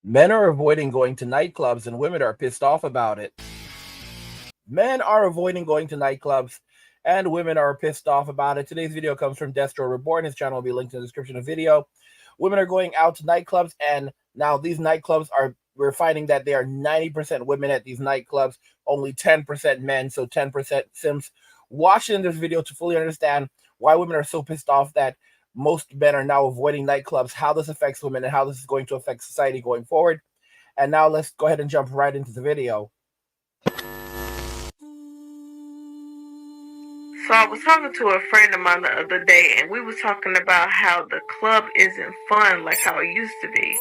Men are avoiding going to nightclubs and women are pissed off about it. Men are avoiding going to nightclubs and women are pissed off about it. Today's video comes from Destro Reborn. His channel will be linked in the description of the video. Women are going out to nightclubs, and now these nightclubs we're finding that they are 90% women at these nightclubs, only 10% men, so 10% Sims. Watching this video to fully understand why women are so pissed off that most men are now avoiding nightclubs, how this affects women, and how this is going to affect society going forward. And now let's go ahead and jump right into the video. So I was talking to a friend of mine the other day, and we was talking about how the club isn't fun like how it used to be.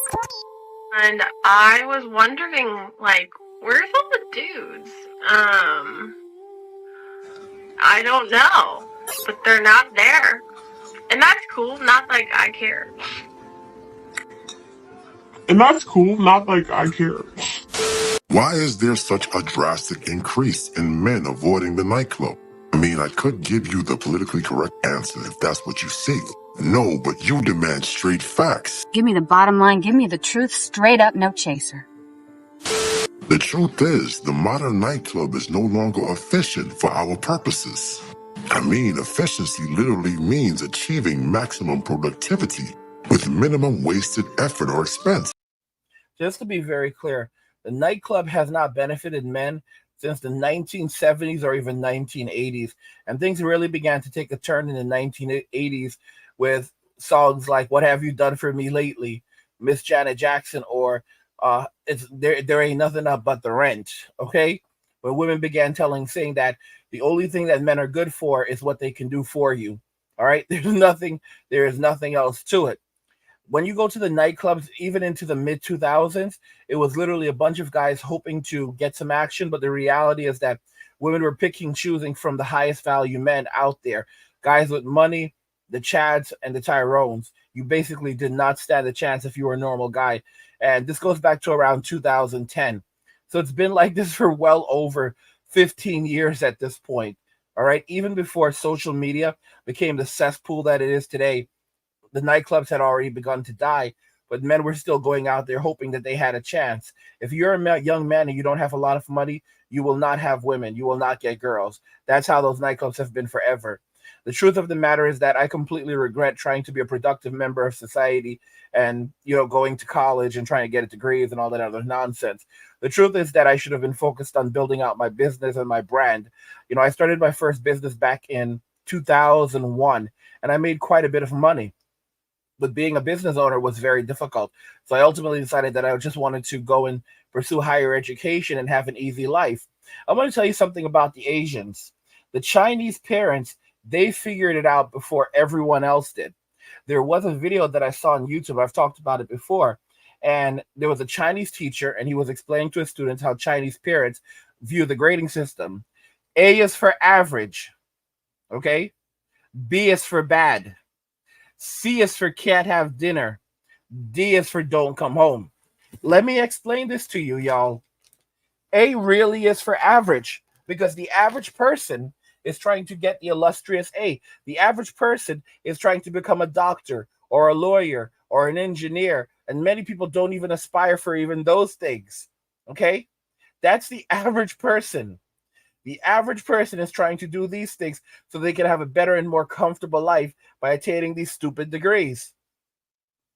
And I was wondering, like, where's all the dudes? I don't know, but they're not there. And that's cool, not like I care. Why is there such a drastic increase in men avoiding the nightclub? I mean, I could give you the politically correct answer if that's what you seek. No, but you demand straight facts. Give me the bottom line, give me the truth, straight up, no chaser. The truth is, the modern nightclub is no longer efficient for our purposes. I mean, efficiency literally means achieving maximum productivity with minimum wasted effort or expense. Just to be very clear, the nightclub has not benefited men since the 1970s or even 1980s. And things really began to take a turn in the 1980s with songs like What Have You Done For Me Lately, Miss Janet Jackson, or there ain't nothing up but the rent, okay? When women began saying that the only thing that men are good for is what they can do for you, all right? There is nothing else to it. When you go to the nightclubs, even into the mid-2000s, it was literally a bunch of guys hoping to get some action, but the reality is that women were choosing from the highest value men out there. Guys with money, the Chads, and the Tyrones. You basically did not stand a chance if you were a normal guy. And this goes back to around 2010. So it's been like this for well over 15 years at this point, all right? Even before social media became the cesspool that it is today, the nightclubs had already begun to die, but men were still going out there hoping that they had a chance. If you're a young man and you don't have a lot of money, you will not have women. You will not get girls. That's how those nightclubs have been forever. The truth of the matter is that I completely regret trying to be a productive member of society and, going to college and trying to get a degrees and all that other nonsense. The truth is that I should have been focused on building out my business and my brand. I started my first business back in 2001, and I made quite a bit of money. But being a business owner was very difficult. So I ultimately decided that I just wanted to go and pursue higher education and have an easy life. I want to tell you something about the Asians. The Chinese parents, they figured it out before everyone else did. There was a video that I saw on YouTube. I've talked about it before. And there was a Chinese teacher, and he was explaining to his students how Chinese parents view the grading system. A is for average, okay? B is for bad. C is for can't have dinner. D is for don't come home. Let me explain this to you, y'all. A really is for average, because the average person is trying to get the illustrious A. The average person is trying to become a doctor or a lawyer or an engineer, and many people don't even aspire for even those things, okay? That's the average person. The average person is trying to do these things so they can have a better and more comfortable life by attaining these stupid degrees.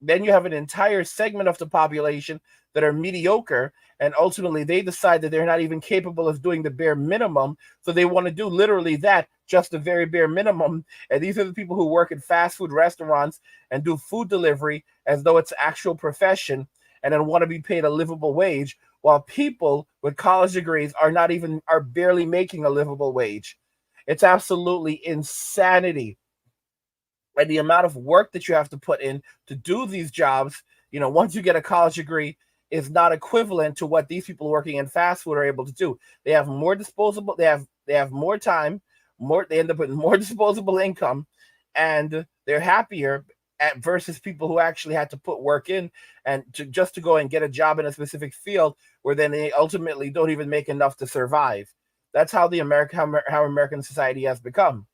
Then you have an entire segment of the population that are mediocre, and ultimately they decide that they're not even capable of doing the bare minimum, so they want to do literally that, just the very bare minimum. And these are the people who work in fast food restaurants and do food delivery as though it's an actual profession, and then want to be paid a livable wage, while people with college degrees are barely making a livable wage. It's absolutely insanity. And the amount of work that you have to put in to do these jobs, once you get a college degree, is not equivalent to what these people working in fast food are able to do. They have more disposable, they have more time, they end up with more disposable income, and they're happier versus people who actually had to put work in and just to go and get a job in a specific field where then they ultimately don't even make enough to survive. That's how how American society has become.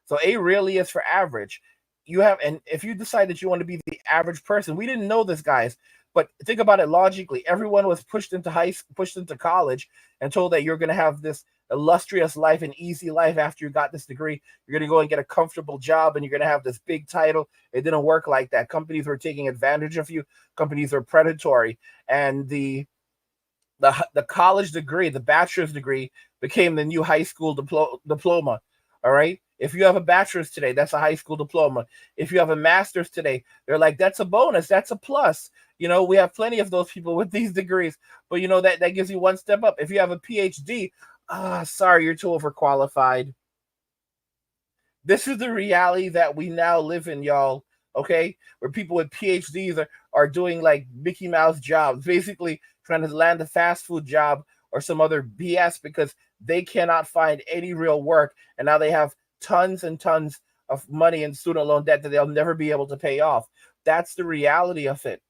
So A really is for average. And if you decide that you want to be the average person, we didn't know this, guys. But think about it logically. Everyone was pushed into college and told that you're going to have this illustrious life, an easy life after you got this degree. You're going to go and get a comfortable job and you're going to have this big title. It didn't work like that. Companies were taking advantage of you. Companies are predatory. And the college degree, the bachelor's degree, became the new high school diploma. All right. If you have a bachelor's today, that's a high school diploma. If you have a master's today, they're like, that's a bonus, that's a plus. We have plenty of those people with these degrees, but that gives you one step up. If you have a PhD, sorry, you're too overqualified. This is the reality that we now live in, y'all. Okay, where people with PhDs are doing like Mickey Mouse jobs, basically trying to land a fast food job or some other BS because they cannot find any real work, and now they have tons and tons of money in student loan debt that they'll never be able to pay off. That's the reality of it.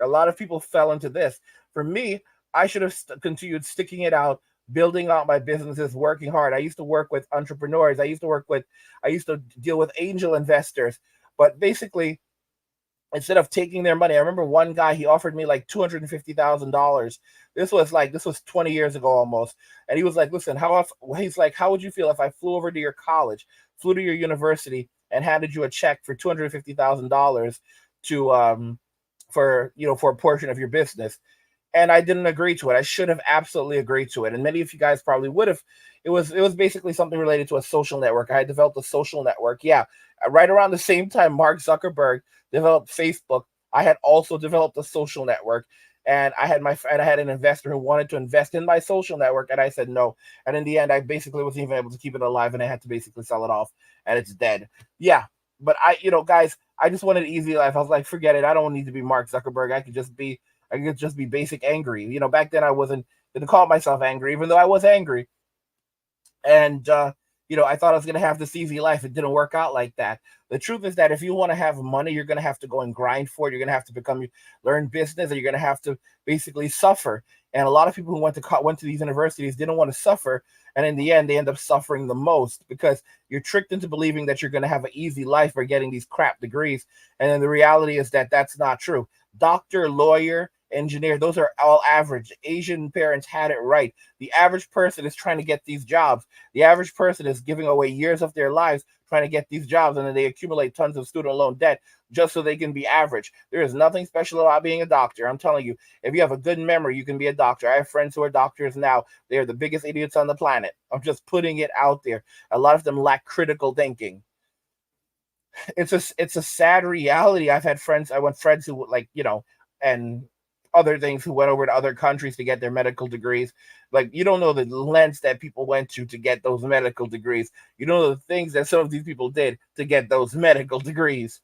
A lot of people fell into this. For me, I should have continued sticking it out, building out my businesses, working hard. I used to work with entrepreneurs. I used to deal with angel investors. But basically, instead of taking their money, I remember one guy, he offered me like $250,000. This was 20 years ago almost. And he was like, listen, how would you feel if I flew over to your college, flew to your university, and handed you a check for $250,000 to for a portion of your business? And I didn't agree to it. I should have absolutely agreed to it. And many of you guys probably would have. It was basically something related to a social network. I had developed a social network. Yeah. Right around the same time Mark Zuckerberg developed Facebook, I had also developed a social network. And I had an investor who wanted to invest in my social network. And I said no. And in the end, I basically wasn't even able to keep it alive. And I had to basically sell it off. And it's dead. Yeah. But guys, I just wanted an easy life. I was like, forget it. I don't need to be Mark Zuckerberg. I could just be basic angry. Back then I didn't call myself angry, even though I was angry. And I thought I was gonna have this easy life. It didn't work out like that. The truth is that if you want to have money, you're gonna have to go and grind for it. You're gonna have to learn business, and you're gonna have to basically suffer. And a lot of people who went to these universities didn't want to suffer, and in the end, they end up suffering the most because you're tricked into believing that you're gonna have an easy life by getting these crap degrees. And then the reality is that that's not true. Doctor, lawyer, engineer, those are all average. Asian parents had it right. The average person is trying to get these jobs. The average person is giving away years of their lives trying to get these jobs, and then they accumulate tons of student loan debt just so they can be average. There is nothing special about being a doctor. I'm telling you, if you have a good memory, you can be a doctor. I have friends who are doctors now. They are the biggest idiots on the planet. I'm just putting it out there. A lot of them lack critical thinking. It's a sad reality. I went friends who and other things who went over to other countries to get their medical degrees. Like, you don't know the lengths that people went to get those medical degrees. You know the things that some of these people did to get those medical degrees.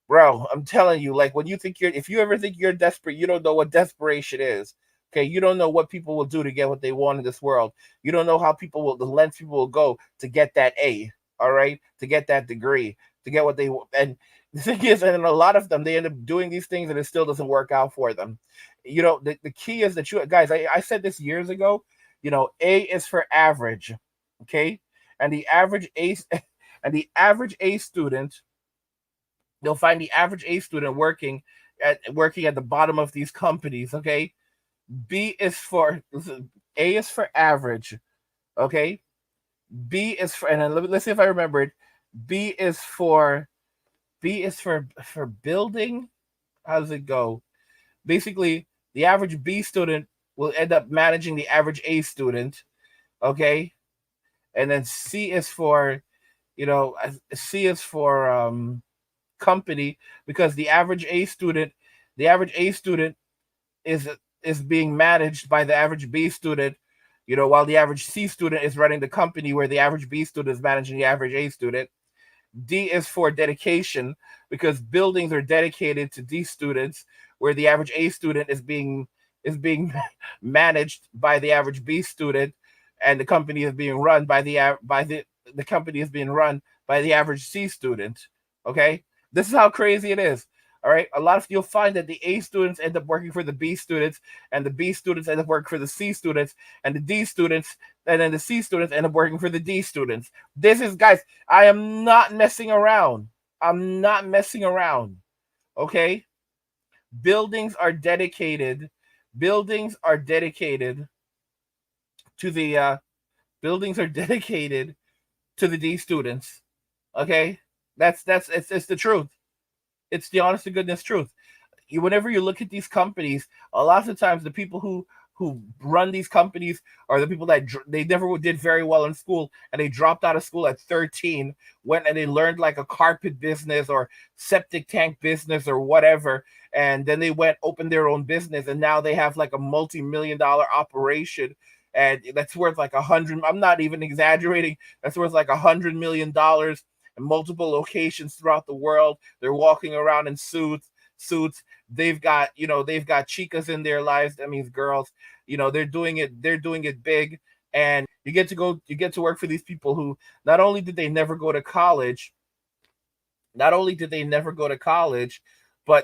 Bro, I'm telling you, like, if you ever think you're desperate, you don't know what desperation is. Okay, you don't know what people will do to get what they want in this world. You don't know how the lengths people will go to get that A, all right, to get that degree, to get what they want. And the thing is, and a lot of them, they end up doing these things and it still doesn't work out for them. The key is that you guys, I said this years ago, A is for average, okay? And the average A student, you'll find the average A student working at the bottom of these companies, okay? A is for average, okay? B is for, and let's see if I remember it. B is for building. How does it go? Basically, the average B student will end up managing the average A student, okay? And then C is for company, because the average A student is being managed by the average B student, while the average C student is running the company where the average B student is managing the average A student. D is for dedication, because buildings are dedicated to D students, where the average A student is being managed by the average B student, and the company is being run by the company is being run by the average C student. Okay, this is how crazy it is. All right, you'll find that the A students end up working for the B students, and the B students end up working for the C students, and the D students, and then the C students end up working for the D students. This is, guys, I am not messing around. I'm not messing around. Okay? buildings are dedicated to the D students. Okay, it's the truth. It's the honest to goodness truth. Whenever you look at these companies, a lot of times the people who run these companies are the people that they never did very well in school, and they dropped out of school at 13, went and they learned like a carpet business or septic tank business or whatever, and then they went opened their own business, and now they have like a multi-million-dollar operation, and that's worth like I'm not even exaggerating, that's worth like $100 million in multiple locations throughout the world. They're walking around in suits. They've got chicas in their lives. That means girls. They're doing it big, and you get to work for these people who not only did they never go to college, but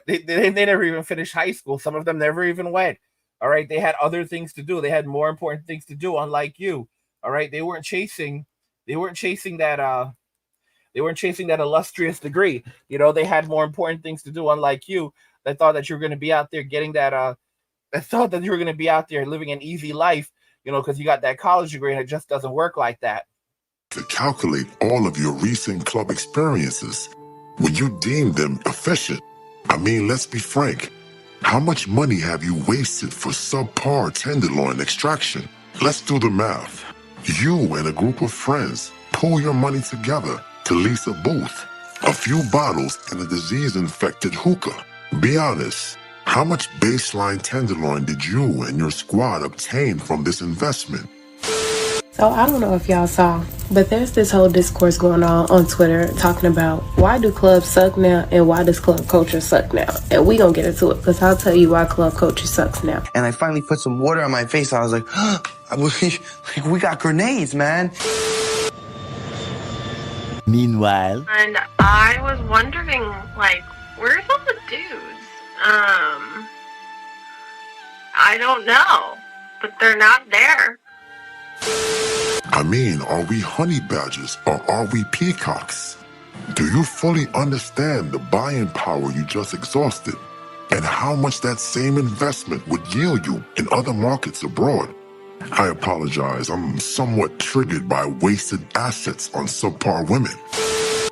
they never even finished high school. Some of them never even went. All right, they had other things to do. They had more important things to do, unlike you. All right, they weren't chasing that illustrious degree. They had more important things to do, unlike you, that thought that you were going to be out there getting that thought that you were going to be out there living an easy life, because you got that college degree, and it just doesn't work like that. To calculate all of your recent club experiences, would you deem them efficient? I mean, let's be frank. How much money have you wasted for subpar tenderloin extraction? Let's do the math. You and a group of friends pull your money together to lease a booth, a few bottles, and a disease-infected hookah. Be honest, how much baseline tenderloin did you and your squad obtain from this investment? So I don't know if y'all saw, but there's this whole discourse going on Twitter talking about why do clubs suck now and why does club culture suck now? And we gonna get into it because I'll tell you why club culture sucks now. And I finally put some water on my face. I was like, we got grenades, man. Meanwhile, And I was wondering, where's all the dudes? I don't know, but they're not there. I mean, are we honey badgers or are we peacocks? Do you fully understand the buying power you just exhausted and how much that same investment would yield you in other markets abroad? I apologize, I'm somewhat triggered by wasted assets on subpar women.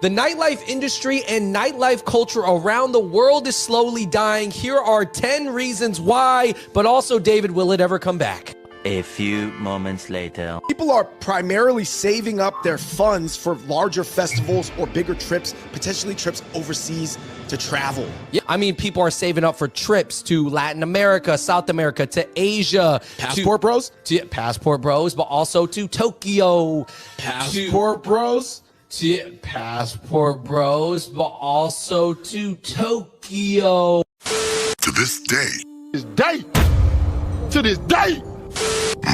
The nightlife industry and nightlife culture around the world is slowly dying. Here are 10 reasons why, but also, David, will it ever come back? a few moments later. People are primarily saving up their funds for larger festivals or bigger trips, potentially trips overseas to travel. Yeah, I mean, people are saving up for trips to Latin America, South America, to Asia. Passport bros? Passport bros, but also to Tokyo. Passport bros? Passport bros, but also to Tokyo. To this day, to this day,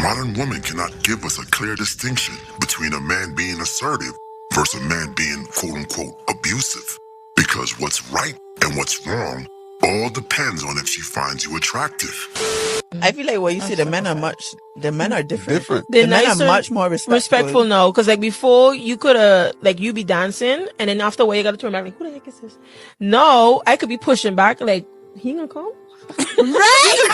modern women cannot give us a clear distinction between a man being assertive versus a man being quote-unquote abusive. Because what's right and what's wrong all depends on if she finds you attractive. I feel like what you see, the men are different. The men nicer, are much more respectful. No, because like before you could you be dancing and then after a while you gotta turn back like, who the heck is this? No, I could be pushing back like, he gonna come? Right?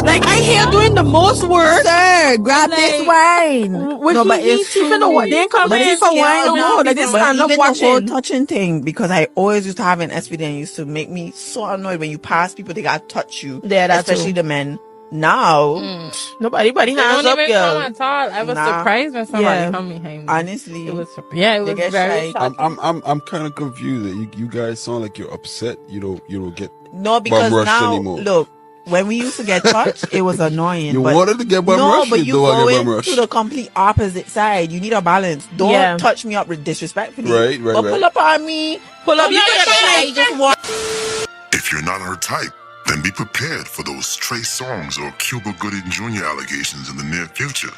Like I hear doing the most work. Sir, grab this wine. No, but it's true. They ain't come in for wine no more. Like this kind of watching. The whole touching thing, because I always used to have an SVD and used to make me so annoyed when you pass people, they gotta touch you. Yeah, that's especially true. The men. Now, nobody hands up, girl. At all. I was surprised when somebody come behind me. Honestly, it was very shocking. I'm kind of confused that you guys sound like you're upset. You don't get because now anymore. Look, when we used to get touched, it was annoying. You wanted to get bum rushed. No, but you go into the complete opposite side. You need a balance. Don't touch me up disrespectfully. Right. Pull up on me. Pull up. If you're not her type, then be prepared for those Trey Songz or Cuba Gooding Jr. allegations in the near future.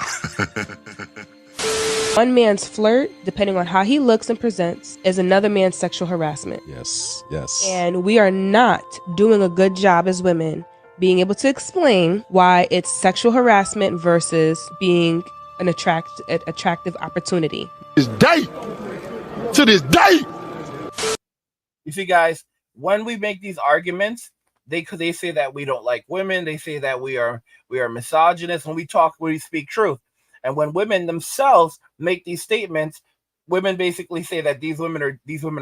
One man's flirt, depending on how he looks and presents, is another man's sexual harassment. Yes. And we are not doing a good job as women being able to explain why it's sexual harassment versus being an attractive opportunity. To this day. You see, guys, when we make these arguments, they say that we don't like women. They say that we are misogynist when we speak truth. And when women themselves make these statements, women basically say that these women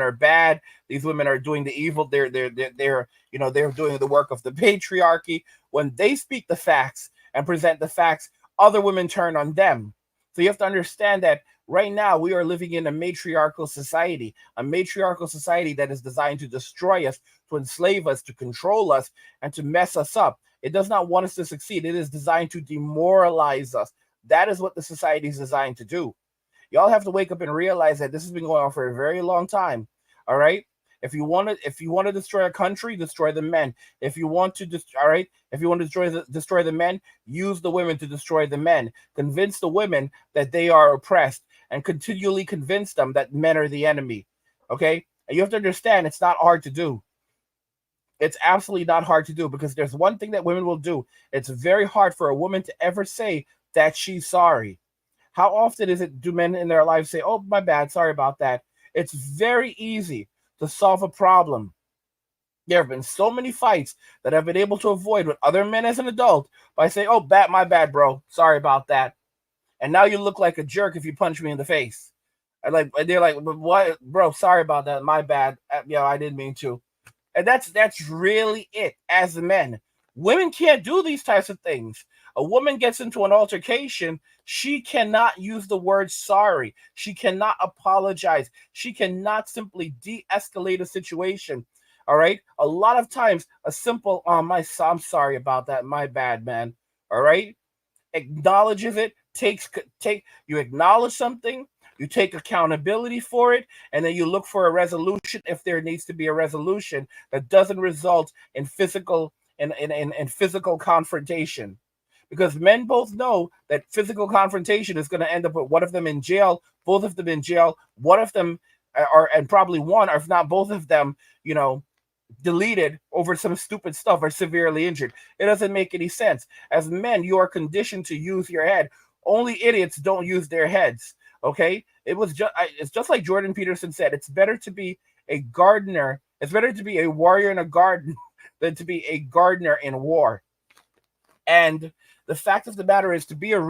are bad. These women are doing the evil. They're doing the work of the patriarchy. When they speak the facts and present the facts, other women turn on them. So you have to understand that right now we are living in a matriarchal society that is designed to destroy us, to enslave us, to control us, and to mess us up. It does not want us to succeed. It is designed to demoralize us. That is what the society is designed to do. Y'all have to wake up and realize that this has been going on for a very long time. All right. If you want to destroy a country, destroy the men. If you want to destroy the men, use the women to destroy the men. Convince the women that they are oppressed, and continually convince them that men are the enemy. Okay? And you have to understand, it's not hard to do. It's absolutely not hard to do, because there's one thing that women will do. It's very hard for a woman to ever say that she's sorry. How often do men in their lives say, "Oh, my bad, sorry about that"? It's very easy to solve a problem. There have been so many fights that I've been able to avoid with other men as an adult by saying, "Oh, my bad, bro. Sorry about that." And now you look like a jerk if you punch me in the face. They're like, "What, bro? Sorry about that. My bad. I didn't mean to." And that's really it. As the men, women can't do these types of things. A woman gets into an altercation, she cannot use the word sorry. She cannot apologize. She cannot simply de-escalate a situation. All right. A lot of times, a simple I'm sorry about that. My bad, man. All right. Acknowledges it. You acknowledge something. You take accountability for it, and then you look for a resolution if there needs to be a resolution that doesn't result in physical physical confrontation. Because men both know that physical confrontation is going to end up with one of them in jail, both of them in jail, one of them and probably one, or if not both of them, deleted over some stupid stuff or severely injured. It doesn't make any sense. As men, you are conditioned to use your head. Only idiots don't use their heads. Okay? It's just like Jordan Peterson said, it's better to be a gardener. It's better to be a warrior in a garden than to be a gardener in war. And the fact of the matter is, to be a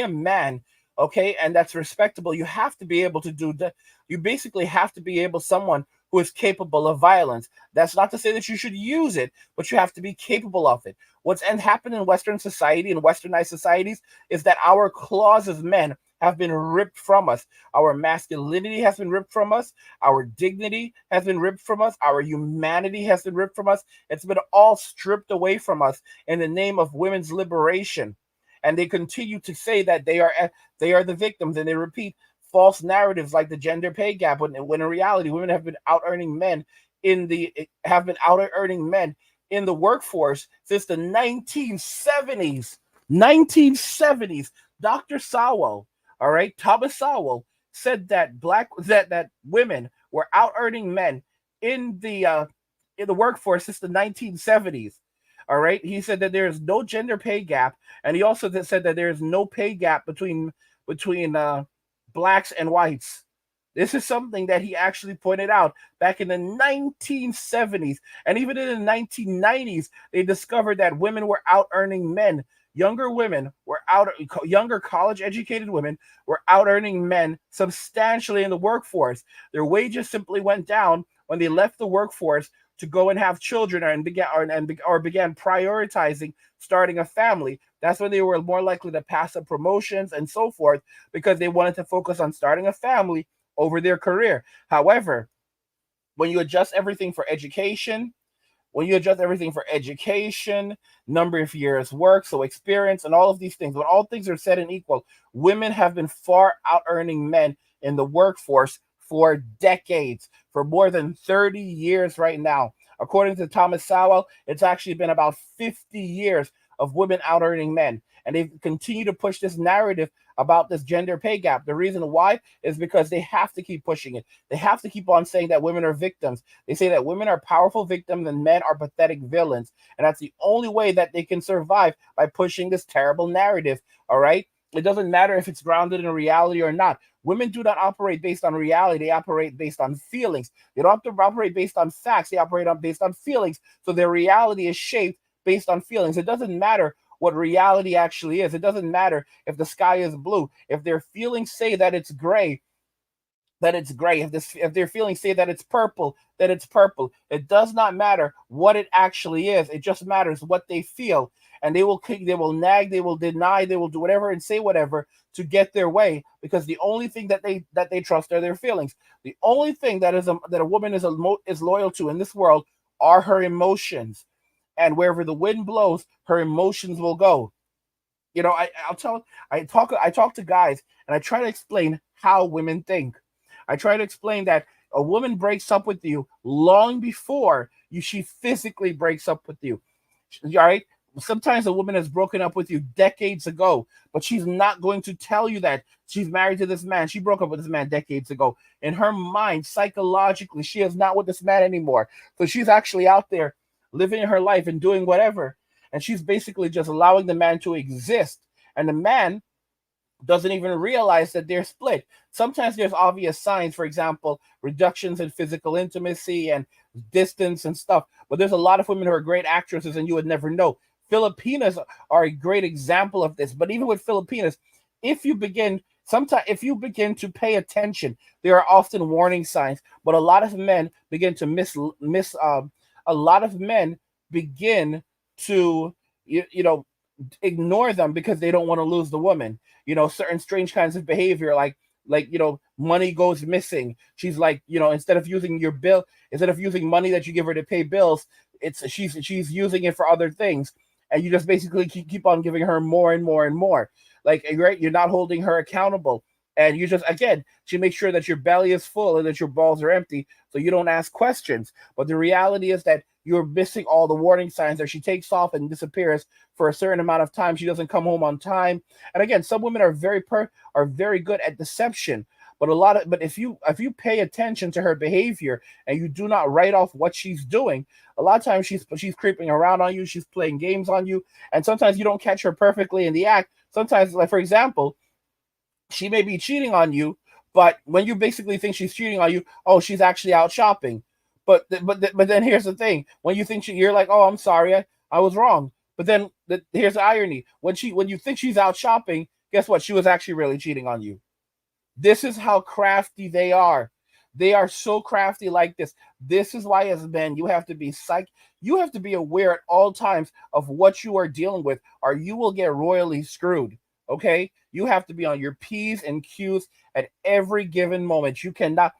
man, okay, and that's respectable, you have to be able to do that. You basically have to be someone who is capable of violence. That's not to say that you should use it, but you have to be capable of it. What's happened in Western society and Westernized societies is that our claws as men have been ripped from us. Our masculinity has been ripped from us. Our dignity has been ripped from us. Our humanity has been ripped from us. It's been all stripped away from us in the name of women's liberation. And they continue to say that they are the victims, and they repeat false narratives like the gender pay gap, when in reality women have been out earning men in the workforce since the 1970s. Dr. Sowell, all right, Thomas Sowell, said that that women were out earning men in the workforce since the 1970s. All right, he said that there is no gender pay gap, and he also said that there is no pay gap between blacks and whites. This is something that he actually pointed out back in the 1970s, and even in the 1990s, they discovered that women were out earning men. Younger college-educated women were out earning men substantially in the workforce. Their wages simply went down when they left the workforce to go and have children or began prioritizing starting a family. That's when they were more likely to pass up promotions and so forth, because they wanted to focus on starting a family over their career. However, when you adjust everything for education, number of years work, so experience, and all of these things, when all things are said and equal, women have been far out earning men in the workforce for decades, for more than 30 years right now. According to Thomas Sowell, it's actually been about 50 years of women out earning men. And they continue to push this narrative about this gender pay gap. The reason why is because they have to keep pushing it. They have to keep on saying that women are victims. They say that women are powerful victims and men are pathetic villains. And that's the only way that they can survive, by pushing this terrible narrative. All right. It doesn't matter if it's grounded in reality or not. Women do not operate based on reality. They operate based on feelings. They don't have to operate based on facts. They operate based on feelings. So their reality is shaped based on feelings. It doesn't matter what reality actually is. It doesn't matter if the sky is blue. If their feelings say that it's gray, that it's gray. If their feelings say that it's purple, that it's purple. It does not matter what it actually is. It just matters what they feel. And they will kick, they will nag, they will deny, they will do whatever and say whatever to get their way, because the only thing that they trust are their feelings. The only thing that a woman is loyal to in this world are her emotions. And wherever the wind blows, her emotions will go. You know, I talk to guys and I try to explain how women think. I try to explain that a woman breaks up with you long before she physically breaks up with you. All right? Sometimes a woman has broken up with you decades ago, but she's not going to tell you that she's married to this man. She broke up with this man decades ago. In her mind, psychologically, she is not with this man anymore. So she's actually out there living her life and doing whatever. And she's basically just allowing the man to exist. And the man doesn't even realize that they're split. Sometimes there's obvious signs, for example, reductions in physical intimacy and distance and stuff. But there's a lot of women who are great actresses and you would never know. Filipinas are a great example of this. But even with Filipinas, if you begin to pay attention, there are often warning signs. But a lot of men begin to a lot of men begin to ignore them because they don't want to lose the woman. Certain strange kinds of behavior, like money goes missing. She's like, instead of using money that you give her to pay bills, she's using it for other things, and you just basically keep on giving her more and more and more. Like, right, you're not holding her accountable, and you just, again, she makes sure that your belly is full and that your balls are empty, so you don't ask questions. But the reality is that you're missing all the warning signs that she takes off and disappears for a certain amount of time. She doesn't come home on time. And again, some women are very good at deception. But if you pay attention to her behavior and you do not write off what she's doing, a lot of times she's creeping around on you, she's playing games on you, and sometimes you don't catch her perfectly in the act. Sometimes, like for example, she may be cheating on you, but when you basically think she's cheating on you, oh, she's actually out shopping. But then here's the thing: when you think you're like, oh, I'm sorry, I was wrong. But then here's the irony: when you think she's out shopping, guess what? She was actually really cheating on you. This is how crafty they are. They are so crafty like this. This is why, as men, you have to be You have to be aware at all times of what you are dealing with, or you will get royally screwed. Okay? You have to be on your P's and Q's at every given moment. You cannot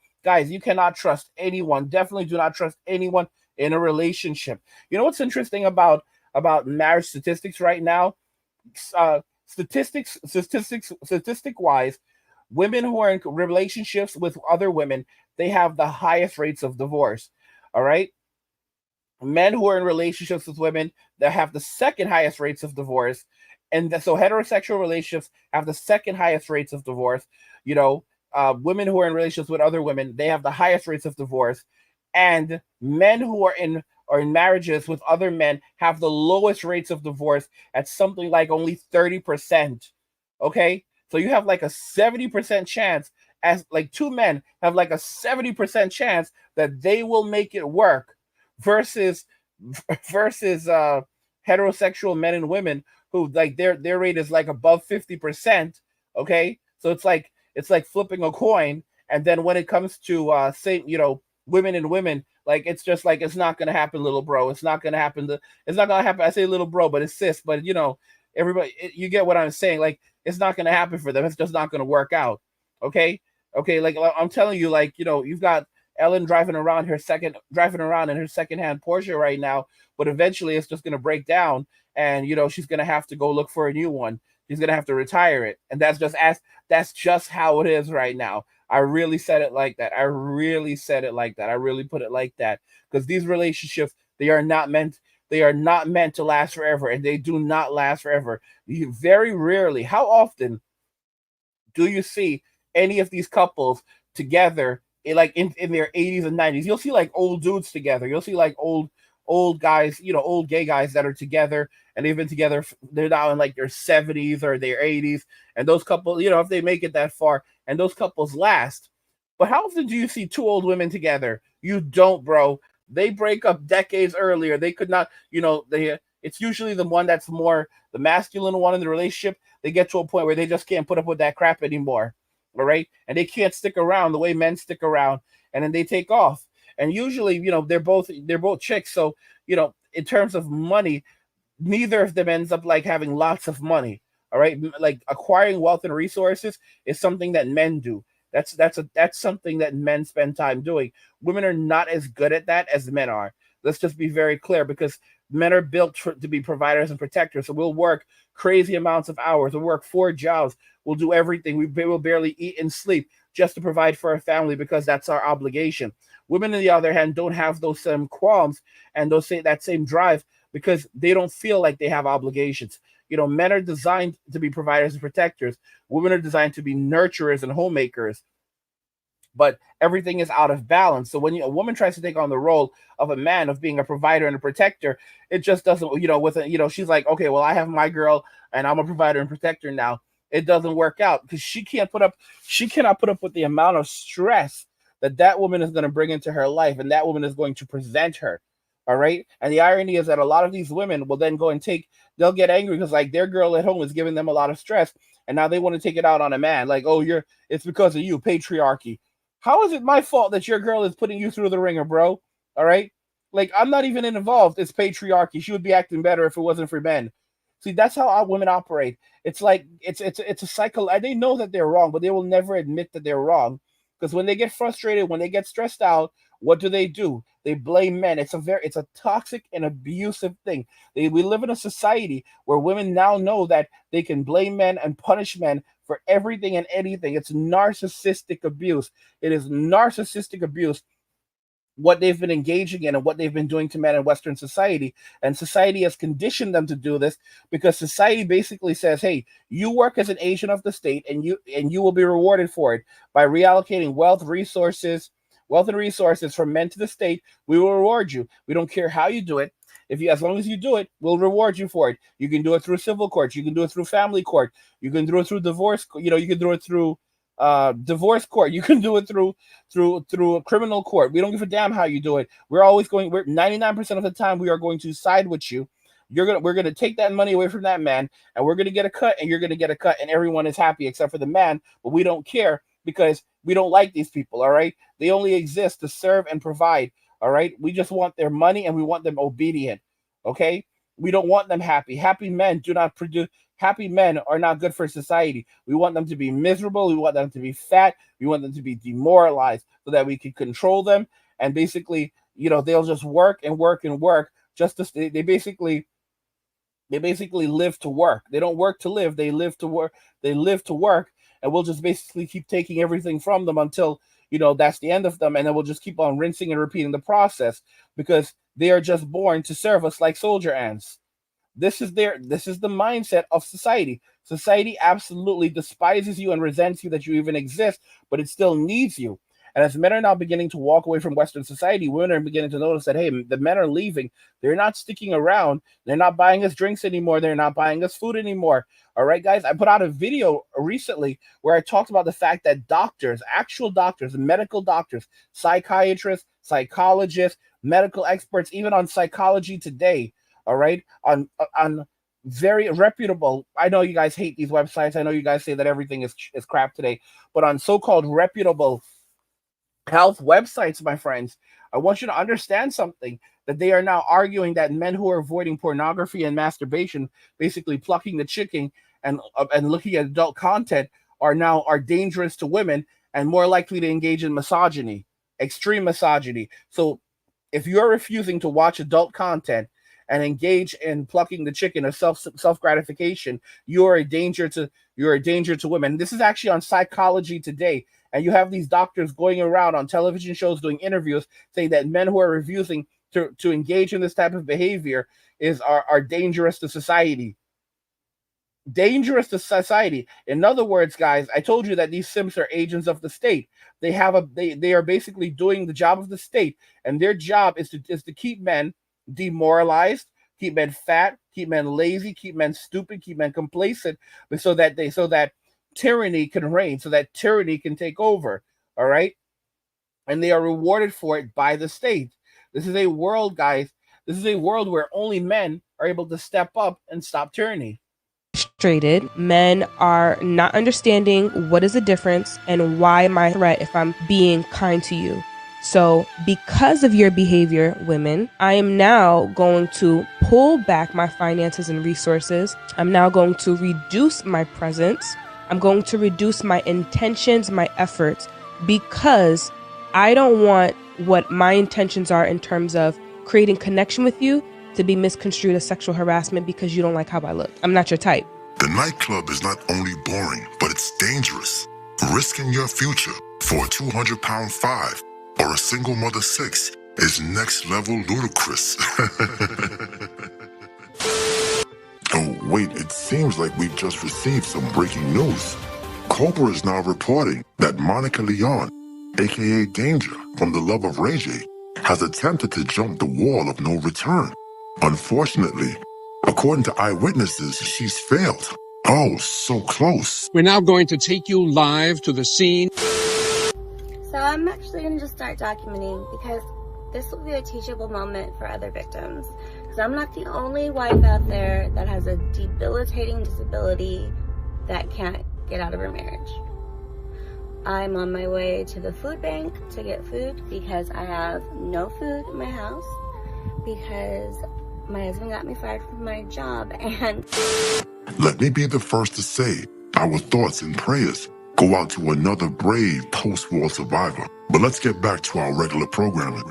trust anyone. Definitely do not trust anyone in a relationship. You know what's interesting about marriage statistics right now? Statistic-wise, women who are in relationships with other women, they have the highest rates of divorce. All right? Men who are in relationships with women, they have the second highest rates of divorce. And so heterosexual relationships have the second highest rates of divorce. Women who are in relationships with other women, they have the highest rates of divorce. And men who are in marriages with other men have the lowest rates of divorce at something like only 30%. Okay? So you have like a 70% chance, as like two men have like a 70% chance that they will make it work versus heterosexual men and women who like their rate is like above 50%. Okay? So it's like flipping a coin, and then when it comes to women and women, like it's just like, it's not gonna happen, little bro. It's not gonna happen. It's not gonna happen. I say little bro, but it's sis. But everybody, you get what I'm saying. Like, it's not gonna happen for them. It's just not gonna work out. Okay. Like I'm telling you, like you've got Ellen driving around in her secondhand Porsche right now, but eventually it's just gonna break down, and she's gonna have to go look for a new one. She's gonna have to retire it, and that's just how it is right now. I really said it like that. I really put it like that, because these relationships, they are not meant to last forever, and they do not last forever. You very rarely, how often do you see any of these couples together in their 80s and 90s? You'll see like old dudes together. You'll see like old old guys, old gay guys that are together and they've been together. They're now in like their 70s or their 80s, and those couples, if they make it that far, and those couples last. But how often do you see two old women together? You don't, bro. They break up decades earlier. They could not, it's usually the one that's more the masculine one in the relationship. They get to a point where they just can't put up with that crap anymore. All right. And they can't stick around the way men stick around, and then they take off. And usually, they're both chicks. So, in terms of money, neither of them ends up like having lots of money. All right. Like acquiring wealth and resources is something that men do. That's something that men spend time doing. Women are not as good at that as men are. Let's just be very clear, because men are built to be providers and protectors. So we'll work crazy amounts of hours. We'll work 4 jobs. We'll do everything. We will barely eat and sleep just to provide for our family, because that's our obligation. Women, on the other hand, don't have those same qualms and that same drive, because they don't feel like they have obligations. Men are designed to be providers and protectors. Women are designed to be nurturers and homemakers. But everything is out of balance. So when a woman tries to take on the role of a man, of being a provider and a protector, it just doesn't, she's like, okay, well, I have my girl and I'm a provider and protector now. It doesn't work out, because she cannot put up with the amount of stress that woman is going to bring into her life, and that woman is going to present her. All right. And the irony is that a lot of these women will then go and they'll get angry because like their girl at home is giving them a lot of stress. And now they want to take it out on a man. Like, oh, it's because of you, patriarchy. How is it my fault that your girl is putting you through the ringer, bro? All right. Like, I'm not even involved. It's patriarchy. She would be acting better if it wasn't for men. See, that's how our women operate. It's like, it's a cycle. They know that they're wrong, but they will never admit that they're wrong. Because when they get frustrated, when they get stressed out, what do? They blame men. It's a toxic and abusive thing. We live in a society where women now know that they can blame men and punish men for everything and anything. It's narcissistic abuse. It is narcissistic abuse, what they've been engaging in and what they've been doing to men in Western society. And society has conditioned them to do this, because society basically says, hey, you work as an agent of the state, and you will be rewarded for it by reallocating wealth and resources from men to the state. We will reward you. We don't care how you do it. As long as you do it, we'll reward you for it. You can do it through civil courts. You can do it through family court. You can do it through divorce. You can do it through divorce court. You can do it through a criminal court. We don't give a damn how you do it. We're 99% of the time we are going to side with you. We're gonna take that money away from that man, and we're gonna get a cut, and you're gonna get a cut, and everyone is happy except for the man. But we don't care, because we don't like these people. All right, they only exist to serve and provide. All right, we just want their money, and we want them obedient. Okay, we don't want them happy. Happy men are not good for society. We want them to be miserable. We want them to be fat. We want them to be demoralized, so that we can control them. And basically, they'll just work and work and work. They basically live to work. They don't work to live. They live to work. They live to work. And we'll just basically keep taking everything from them until, that's the end of them. And then we'll just keep on rinsing and repeating the process, because they are just born to serve us like soldier ants. This is the mindset of society. Society absolutely despises you and resents you that you even exist, but it still needs you. And as men are now beginning to walk away from Western society, women are beginning to notice that, hey, the men are leaving. They're not sticking around. They're not buying us drinks anymore. They're not buying us food anymore. All right, guys, I put out a video recently where I talked about the fact that doctors, actual doctors, medical doctors, psychiatrists, psychologists, medical experts, even on Psychology Today, all right, on very reputable, I know you guys hate these websites. I know you guys say that everything is crap today, but on so-called reputable health websites, my friends, I want you to understand something, that they are now arguing that men who are avoiding pornography and masturbation, basically plucking the chicken and looking at adult content, are dangerous to women and more likely to engage in misogyny, extreme misogyny. So if you're refusing to watch adult content and engage in plucking the chicken or self gratification, you're a danger to women. This is actually on Psychology Today. And you have these doctors going around on television shows doing interviews saying that men who are refusing to engage in this type of behavior are dangerous to society. Dangerous to society. In other words, guys, I told you that these simps are agents of the state. They are basically doing the job of the state, and their job is to keep men demoralized, keep men fat, keep men lazy, keep men stupid, keep men complacent, but so that tyranny can reign, so that tyranny can take over. All right. And they are rewarded for it by the state. This is a world, guys. This is a world where only men are able to step up and stop tyranny. Frustrated. Men are not understanding what is the difference and why am I a threat if I'm being kind to you. So because of your behavior, women, I am now going to pull back my finances and resources. I'm now going to reduce my presence. I'm going to reduce my intentions, my efforts, because I don't want what my intentions are in terms of creating connection with you to be misconstrued as sexual harassment because you don't like how I look. I'm not your type. The nightclub is not only boring, but it's dangerous. Risking your future for a 200-pound five or a single mother six is next level ludicrous. Oh, wait, it seems like we've just received some breaking news. Cobra is now reporting that Monica Leon, aka Danger from the Love of Ray J, has attempted to jump the wall of no return. Unfortunately, according to eyewitnesses, she's failed. Oh, so close. We're now going to take you live to the scene. So I'm actually going to just start documenting because this will be a teachable moment for other victims. Because I'm not the only wife out there that has a debilitating disability that can't get out of her marriage. I'm on my way to the food bank to get food because I have no food in my house because my husband got me fired from my job and... Let me be the first to say our thoughts and prayers go out to another brave post-war survivor. But let's get back to our regular programming.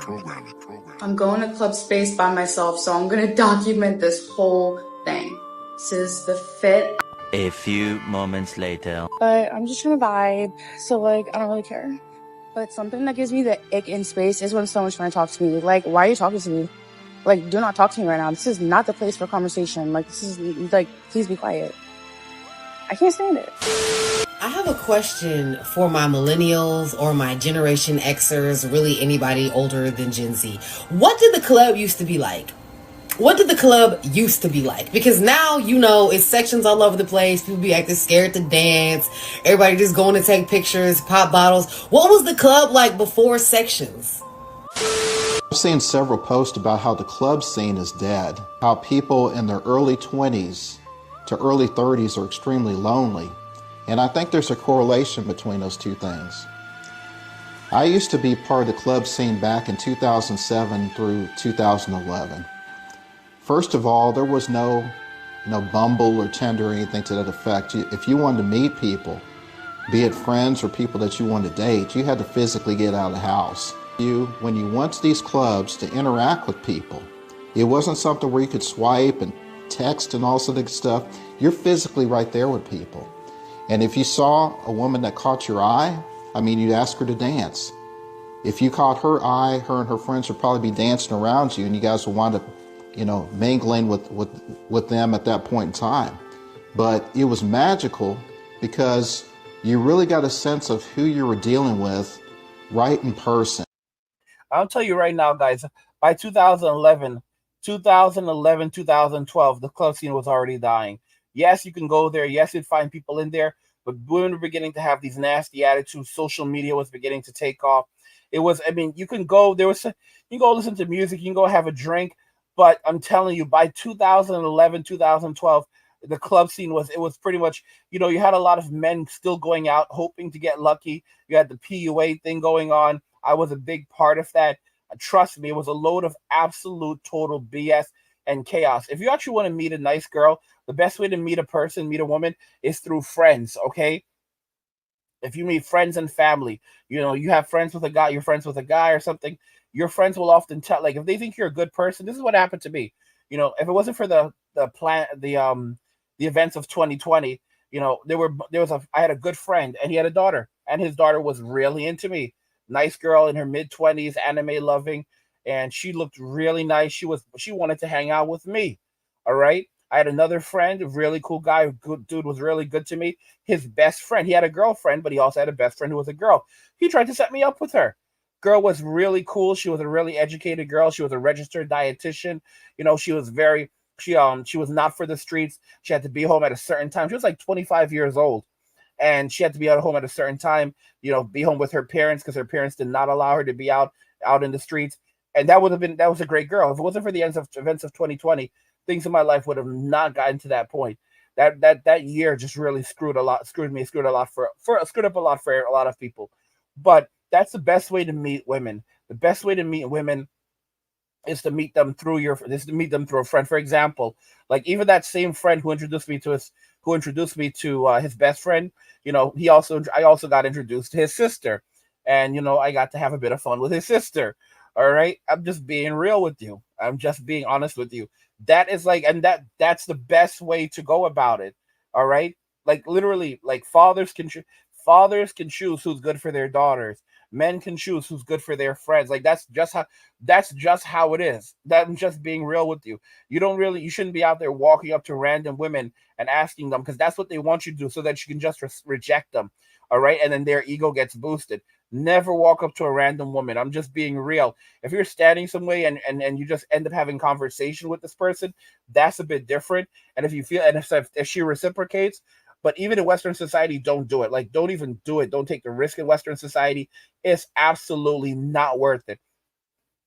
I'm going to club space by myself, so I'm going to document this whole thing. This is the fit. A few moments later. But I'm just trying to vibe, so like, I don't really care. But something that gives me the ick in space is when someone's trying to talk to me. Like, why are you talking to me? Like, do not talk to me right now. This is not the place for conversation. Like, this is, like, please be quiet. I can't stand it. I have a question for my millennials or my Generation Xers, really anybody older than Gen Z. What did the club used to be like? What did the club used to be like? Because now, you know, it's sections all over the place. People be acting scared to dance. Everybody just going to take pictures, pop bottles. What was the club like before sections? I've seen several posts about how the club scene is dead, how people in their early 20s to early 30s are extremely lonely, and I think there's a correlation between those two things. I used to be part of the club scene back in 2007 through 2011. First of all, there was no Bumble or Tinder or anything to that effect. If you wanted to meet people, be it friends or people that you wanted to date, you had to physically get out of the house. When you went to these clubs to interact with people, it wasn't something where you could swipe and text and all sorts of stuff. You're physically right there with people. And if you saw a woman that caught your eye, you'd ask her to dance. If you caught her eye, her and her friends would probably be dancing around you, and you guys would wind up, mingling with them at that point in time. But it was magical because you really got a sense of who you were dealing with right in person. I'll tell you right now, guys, by 2011, 2012, the club scene was already dying. Yes, you can go there. Yes, you'd find people in there, but women were beginning to have these nasty attitudes. Social media was beginning to take off. It was, you can go, you can go listen to music, you can go have a drink, but I'm telling you, by 2011, 2012, the club scene was pretty much, you had a lot of men still going out, hoping to get lucky. You had the PUA thing going on. I was a big part of that. Trust me, it was a load of absolute total BS and chaos. If you actually want to meet a nice girl, the best way to meet a woman is through friends, okay? If you meet friends and family, you have friends with a guy, you're friends with a guy or something, your friends will often tell, like, if they think you're a good person, this is what happened to me. If it wasn't for the events of 2020, I had a good friend and he had a daughter, and his daughter was really into me. Nice girl in her mid-20s, anime loving, and she looked really nice. She wanted to hang out with me. All right. I had another friend, a really cool guy, good dude, was really good to me. His best friend, he had a girlfriend, but he also had a best friend who was a girl. He tried to set me up with her. girl was really cool. She was a really educated girl. She was a registered dietitian. You know, she was not for the streets. She had to be home at a certain time. She was like 25 years old, and she had to be at home at a certain time, you know, be home with her parents because her parents did not allow her to be out in the streets. And that was a great girl. If it wasn't for the events of 2020, things in my life would have not gotten to that point. That year just really screwed up a lot for a lot of people. But that's the best way to meet women. The best way to meet women is to meet them through a friend. For example, like even that same friend who introduced me to his best friend, you know, I also got introduced to his sister, and you know, I got to have a bit of fun with his sister. All right, I'm just being real with you. I'm just being honest with you. That is like, and that's the best way to go about it. All right, like literally, like fathers can choose who's good for their daughters. Men can choose who's good for their friends. Like that's just how it is. I'm just being real with you. You shouldn't be out there walking up to random women and asking them, because that's what they want you to do, so that you can just reject them. All right, and then their ego gets boosted. Never walk up to a random woman. I'm just being real. If you're standing somewhere and you just end up having conversation with this person, that's a bit different. And if she reciprocates, but even in Western society, don't do it. Like, don't even do it. Don't take the risk in Western society. It's absolutely not worth it.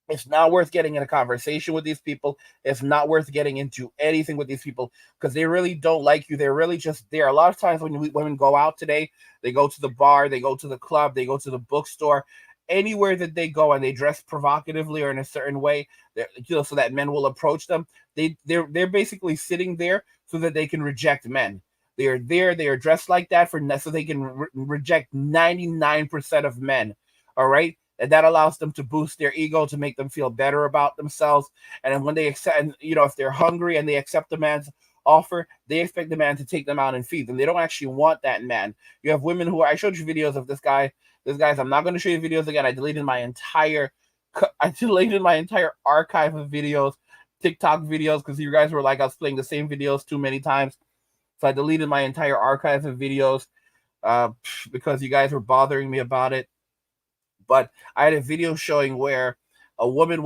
It's not worth getting in a conversation with these people. It's not worth getting into anything with these people, because they really don't like you. They're really just there. A lot of times when women go out today, they go to the bar, they go to the club, they go to the bookstore, anywhere that they go, and they dress provocatively or in a certain way, so that men will approach them. They're basically sitting there so that they can reject men. They are there. They are dressed like that so they can reject 99% of men. All right. And that allows them to boost their ego, to make them feel better about themselves. And then when they accept, and you know, if they're hungry and they accept the man's offer, they expect the man to take them out and feed them. They don't actually want that man. You have women I showed you videos of this guy. I'm not going to show you videos again. I deleted my entire archive of videos, TikTok videos, because you guys were like, I was playing the same videos too many times. So I deleted my entire archive of videos because you guys were bothering me about it. But I had a video showing where a woman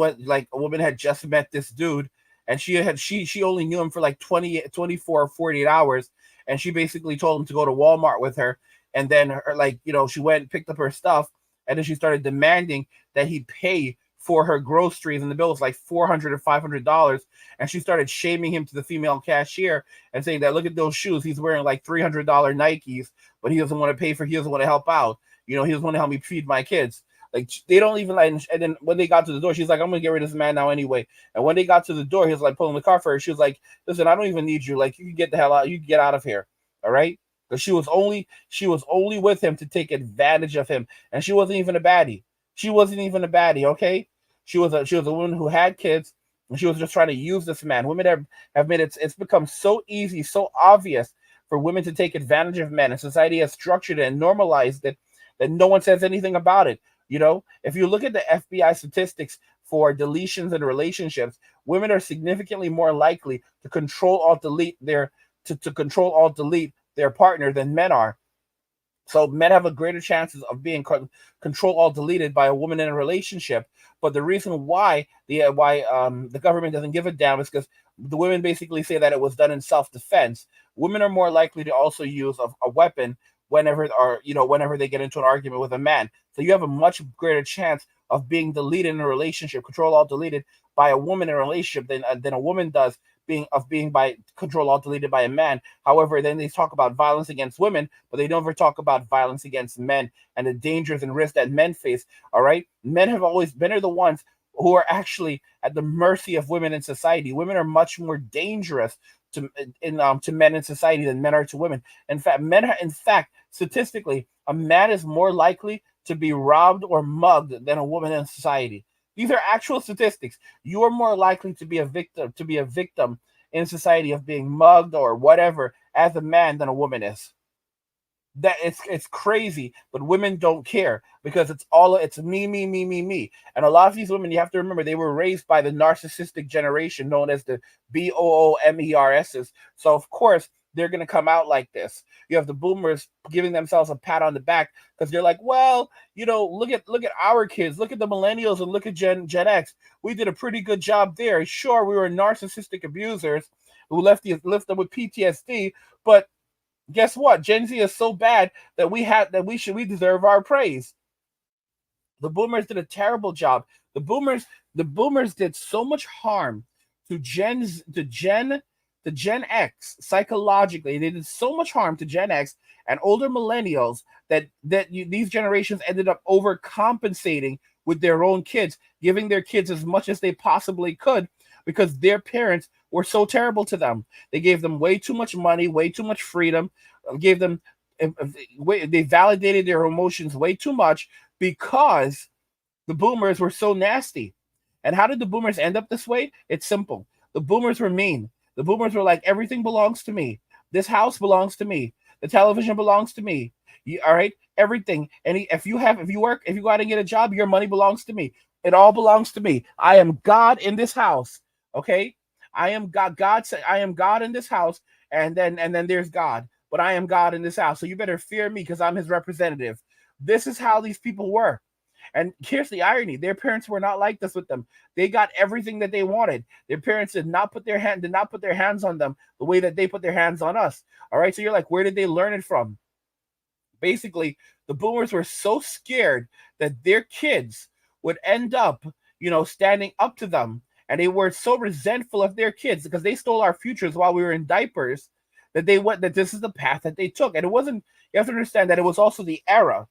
had just met this dude, and she only knew him for like 24 or 48 hours, and she basically told him to go to Walmart with her, and then she went and picked up her stuff, and then she started demanding that he pay for her groceries, and the bill was like $400 or $500, and she started shaming him to the female cashier and saying that, look at those shoes, he's wearing like $300 Nikes, but he doesn't want to help out. You know, he doesn't want to help me feed my kids. Like, they don't even like. And then when they got to the door, she's like, I'm gonna get rid of this man now anyway. And when they got to the door, he was like pulling the car for her. She was like, listen, I don't even need you. Like, you can get the hell out. You can get out of here. All right. Because she was only with him to take advantage of him, and she wasn't even a baddie. Okay. She was a woman who had kids, and she was just trying to use this man. Women have made it's become so easy, so obvious for women to take advantage of men, and society has structured it and normalized it that no one says anything about it. You know, if you look at the FBI statistics for deletions in relationships, women are significantly more likely to control alt delete their partner than men are. So men have a greater chances of being control alt deleted by a woman in a relationship. But the reason why the government doesn't give a damn is because the women basically say that it was done in self-defense. Women are more likely to also use a weapon whenever they get into an argument with a man. So you have a much greater chance of being deleted in a relationship, control alt deleted by a woman in a relationship than a woman does being by control alt deleted by a man. However, then they talk about violence against women, but they never talk about violence against men and the dangers and risks that men face. All right, men are the ones who are actually at the mercy of women in society. Women are much more dangerous to men in society than men are to women. In fact, statistically, a man is more likely to be robbed or mugged than a woman in society. These are actual statistics. You are more likely to be a victim in society of being mugged or whatever as a man than a woman is. That it's crazy, but women don't care because it's me. And a lot of these women, you have to remember, they were raised by the narcissistic generation known as the BOOMERSs. So of course they're going to come out like this. You have the boomers giving themselves a pat on the back because they're like, well, look at our kids, look at the millennials, and look at Gen X. We did a pretty good job there. Sure, we were narcissistic abusers who left them with PTSD, but guess what? Gen Z is so bad that we deserve our praise. The boomers did a terrible job. The boomers did so much harm to Gen X psychologically. They did so much harm to Gen X and older millennials that these generations ended up overcompensating with their own kids, giving their kids as much as they possibly could because their parents were so terrible to them. They gave them way too much money, way too much freedom, they validated their emotions way too much because the boomers were so nasty. And how did the boomers end up this way? It's simple. The boomers were mean. The boomers were like, everything belongs to me. This house belongs to me. The television belongs to me. All right, everything. And if you go out and get a job, your money belongs to me. It all belongs to me. I am God in this house. Okay, I am God. God said, I am God in this house, and then there's God. But I am God in this house, so you better fear me because I'm His representative. This is how these people were. And here's the irony: their parents were not like this with them. They got everything that they wanted. Their parents did not put their hands on them the way that they put their hands on us. All right, so you're like, where did they learn it from? Basically, the boomers were so scared that their kids would end up, standing up to them, and they were so resentful of their kids because they stole our futures while we were in diapers that this is the path that they took. And it wasn't. You have to understand that it was also the era.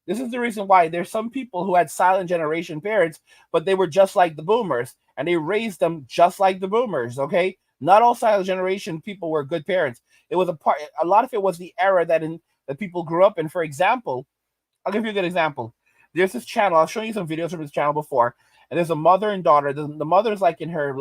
This is the reason why there's some people who had silent generation parents, but they were just like the boomers, and they raised them just like the boomers, okay? Not all silent generation people were good parents. It was a lot of it was the era that people grew up in. For example, I'll give you a good example. There's this channel. I'll show you some videos from this channel before, and there's a mother and daughter. The mother's like in her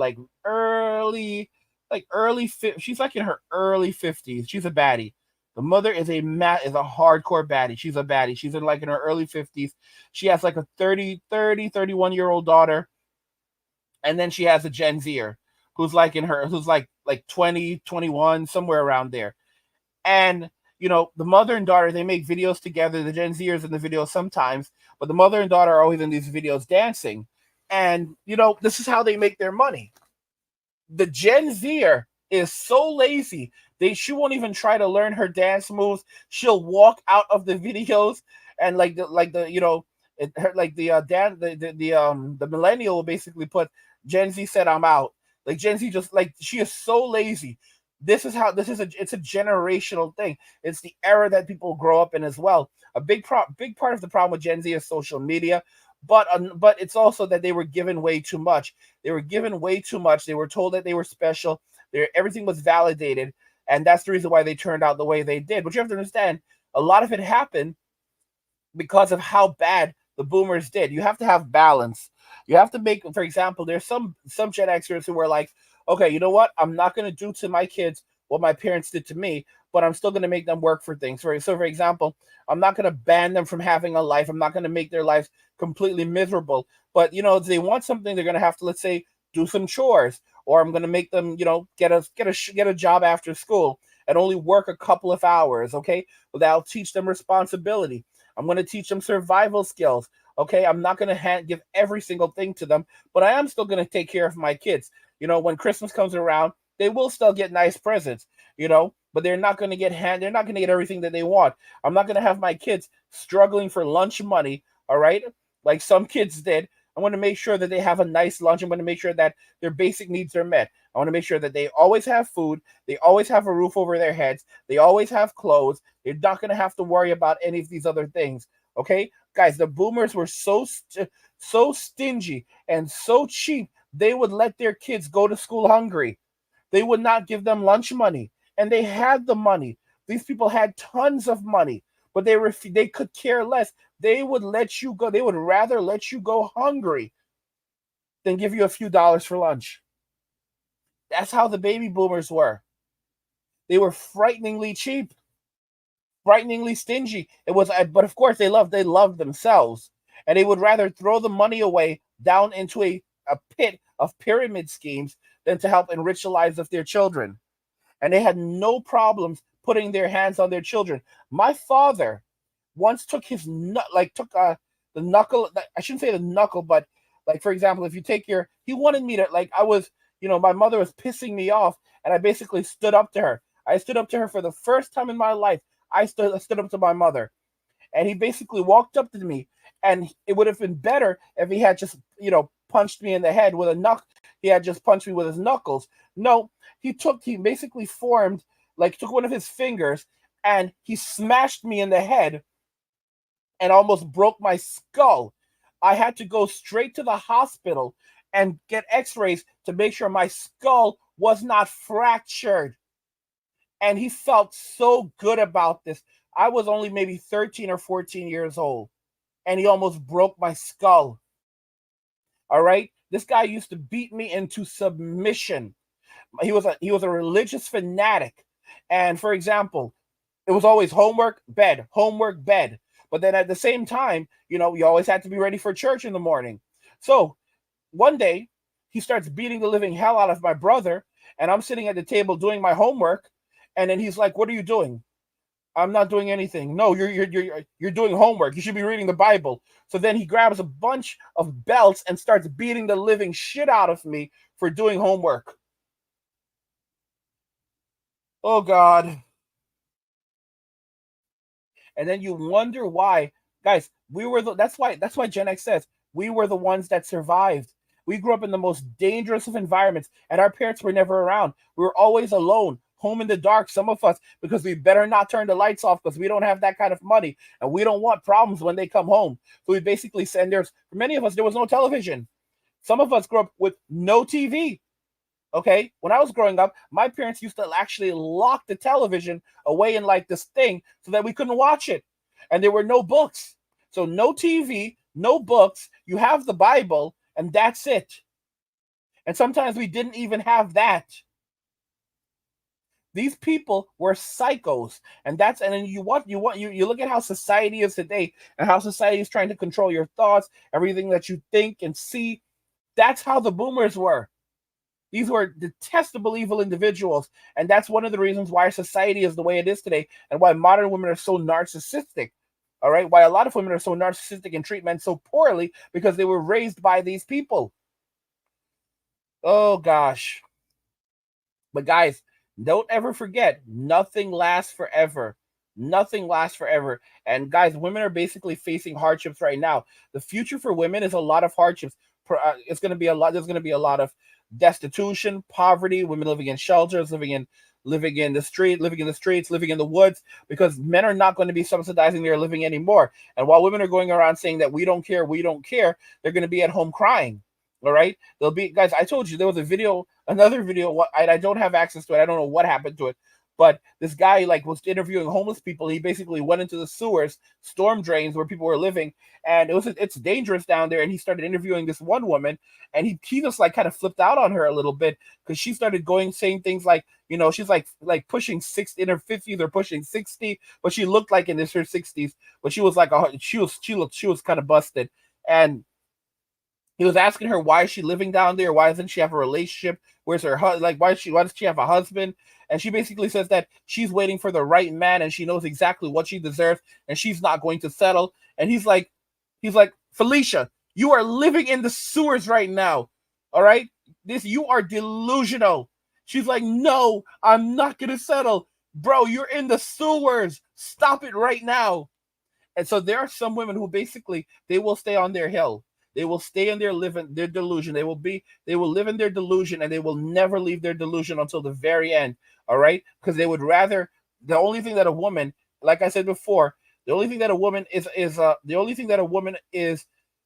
she's like in her early 50s. She's a baddie. The mother is a hardcore baddie. She's a baddie. She's in her early 50s. She has like a 31-year-old daughter. And then she has a Gen Zer who's like 20, 21, somewhere around there. And, the mother and daughter, they make videos together. The Gen Zers in the videos sometimes, but the mother and daughter are always in these videos dancing. And, this is how they make their money. The Gen Zer is so lazy. She won't even try to learn her dance moves. She'll walk out of the videos and the millennial will basically put, Gen Z said I'm out. Like Gen Z she is so lazy. It's a generational thing. It's the era that people grow up in as well. A big part of the problem with Gen Z is social media. But it's also that they were given way too much. They were given way too much. They were told that they were special. Everything was validated. And that's the reason why they turned out the way they did. But you have to understand, a lot of it happened because of how bad the boomers did. You have to have balance. You have to make, for example, there's some Gen Xers who were like, okay, you know what? I'm not going to do to my kids what my parents did to me, but I'm still going to make them work for things. So, for example, I'm not going to ban them from having a life. I'm not going to make their lives completely miserable. But, if they want something, they're going to have to, let's say, do some chores. Or I'm going to make them, get a job after school and only work a couple of hours, okay? But that'll teach them responsibility. I'm going to teach them survival skills, okay? I'm not going to give every single thing to them, but I am still going to take care of my kids. When Christmas comes around, they will still get nice presents, but they're not going to get everything that they want. I'm not going to have my kids struggling for lunch money, all right? Like some kids did. I want to make sure that they have a nice lunch. I'm going to make sure that their basic needs are met. I want to make sure that they always have food. They always have a roof over their heads. They always have clothes. They're not going to have to worry about any of these other things. Okay, guys, the boomers were so stingy and so cheap. They would let their kids go to school hungry. They would not give them lunch money, and they had the money. These people had tons of money, but they could care less. They would let you go. They would rather let you go hungry than give you a few dollars for lunch. That's how the baby boomers were. They were frighteningly cheap, frighteningly stingy. But of course, they loved themselves, and they would rather throw the money away down into a pit of pyramid schemes than to help enrich the lives of their children. and they had no problems putting their hands on their children. My father once took his the knuckle. I shouldn't say the knuckle, but like, for example, if you take he wanted me to, like, I was, my mother was pissing me off, and I basically stood up to her. I stood up to her for the first time in my life. I stood up to my mother, and he basically walked up to me, and it would have been better if he had just, punched me in the head with a knuckle. He had just punched me with his knuckles. No, he basically formed, like, took one of his fingers, and he smashed me in the head and almost broke my skull. I had to go straight to the hospital and get x-rays to make sure my skull was not fractured. And he felt so good about this. I was only maybe 13 or 14 years old, and he almost broke my skull. All right? This guy used to beat me into submission. He was a religious fanatic. And for example, it was always homework, bed, homework, bed. But then at the same time, you always had to be ready for church in the morning. So one day, he starts beating the living hell out of my brother, and I'm sitting at the table doing my homework, and then he's like, "What are you doing?" "I'm not doing anything." "No, you're doing homework. You should be reading the Bible." So then he grabs a bunch of belts and starts beating the living shit out of me for doing homework. Oh God. And then you wonder why, guys, that's why Gen X says we were the ones that survived. We grew up in the most dangerous of environments, and our parents were never around. We were always alone, home in the dark, some of us, because we better not turn the lights off because we don't have that kind of money, and we don't want problems when they come home. So we basically send for many of us, there was no television. Some of us grew up with no TV. Okay, when I was growing up, my parents used to actually lock the television away in like this thing so that we couldn't watch it. And there were no books. So no TV, no books. You have the Bible, and that's it. And sometimes we didn't even have that. These people were psychos, and then you look at how society is today, and how society is trying to control your thoughts, everything that you think and see. That's how the boomers were. These were detestable, evil individuals, and that's one of the reasons why society is the way it is today, and why modern women are so narcissistic. All right, why a lot of women are so narcissistic and treat men so poorly, because they were raised by these people. Oh gosh. But guys, don't ever forget, nothing lasts forever. Nothing lasts forever. And guys, women are basically facing hardships right now. The future for women is a lot of hardships. There's going to be a lot of destitution, poverty, women living in shelters, living in the streets, living in the woods, because men are not going to be subsidizing their living anymore. And while women are going around saying that we don't care, they're going to be at home crying. All right, they'll be, guys, I told you there was another video. I don't have access to it. I don't know what happened to it. But this guy was interviewing homeless people. He basically went into the sewers, storm drains where people were living, and it's dangerous down there. And he started interviewing this one woman, and he just kind of flipped out on her a little bit, because she started saying things like, she's like pushing 60 in her 50s or pushing 60, but she looked like in her 60s, but she was she was kind of busted. And he was asking her, why is she living down there? Why doesn't she have a relationship? Where's her husband? Why does she have a husband? And she basically says that she's waiting for the right man, and she knows exactly what she deserves, and she's not going to settle. And he's like, Felicia, you are living in the sewers right now. All right? You are delusional. She's like, no, I'm not going to settle. Bro, you're in the sewers. Stop it right now. And so there are some women who basically, they will stay on their hill. They will stay in their delusion. They will live in their delusion, and they will never leave their delusion until the very end. All right? Because they would rather, the only thing that a woman, like I said before, the only thing that a woman is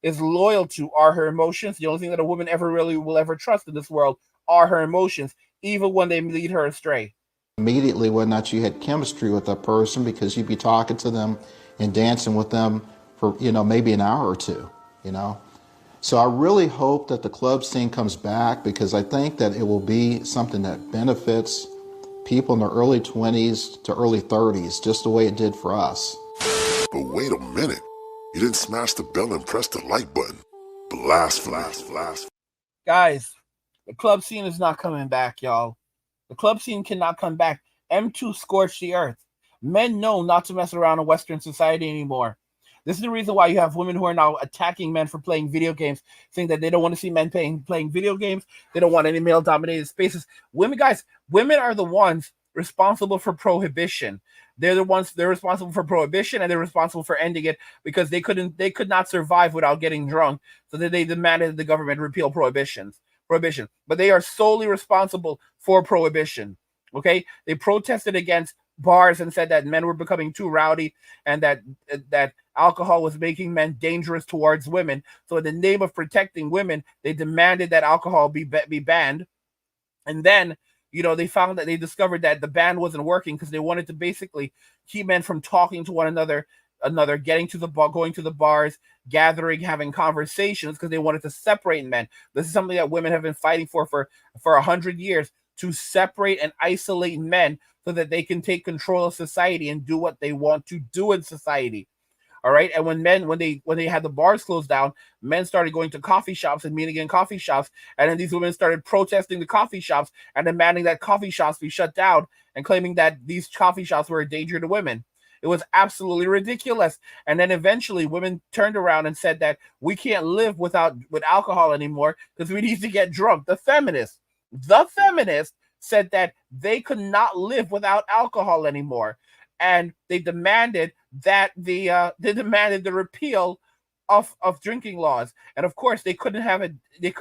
loyal to are her emotions. The only thing that a woman will ever trust in this world are her emotions, even when they lead her astray. Immediately, whether or not you had chemistry with that person, because you'd be talking to them and dancing with them for, maybe an hour or two, So I really hope that the club scene comes back, because I think that it will be something that benefits people in their early 20s to early 30s, just the way it did for us. But wait a minute. You didn't smash the bell and press the like button. Blast. Guys, the club scene is not coming back, y'all. The club scene cannot come back. M2 scorched the earth. Men know not to mess around in Western society anymore. This is the reason why you have women who are now attacking men for playing video games, saying that they don't want to see men playing video games. They don't want any male-dominated spaces. Women are the ones responsible for prohibition. They're responsible for prohibition, and they're responsible for ending it because they could not survive without getting drunk. So that they demanded the government repeal prohibition. But they are solely responsible for prohibition. Okay? They protested against bars and said that men were becoming too rowdy and that alcohol was making men dangerous towards women. So in the name of protecting women, they demanded that alcohol be banned. And then, they discovered that the ban wasn't working because they wanted to basically keep men from talking to one another, going to the bars, gathering, having conversations, because they wanted to separate men. This is something that women have been fighting for 100 years, to separate and isolate men so that they can take control of society and do what they want to do in society. All right. And when they had the bars closed down, men started going to coffee shops and meeting in coffee shops. And then these women started protesting the coffee shops and demanding that coffee shops be shut down and claiming that these coffee shops were a danger to women. It was absolutely ridiculous. And then eventually women turned around and said that we can't live with alcohol anymore because we need to get drunk. The feminists said that they could not live without alcohol anymore. And they demanded that the repeal of drinking laws. And of course, they could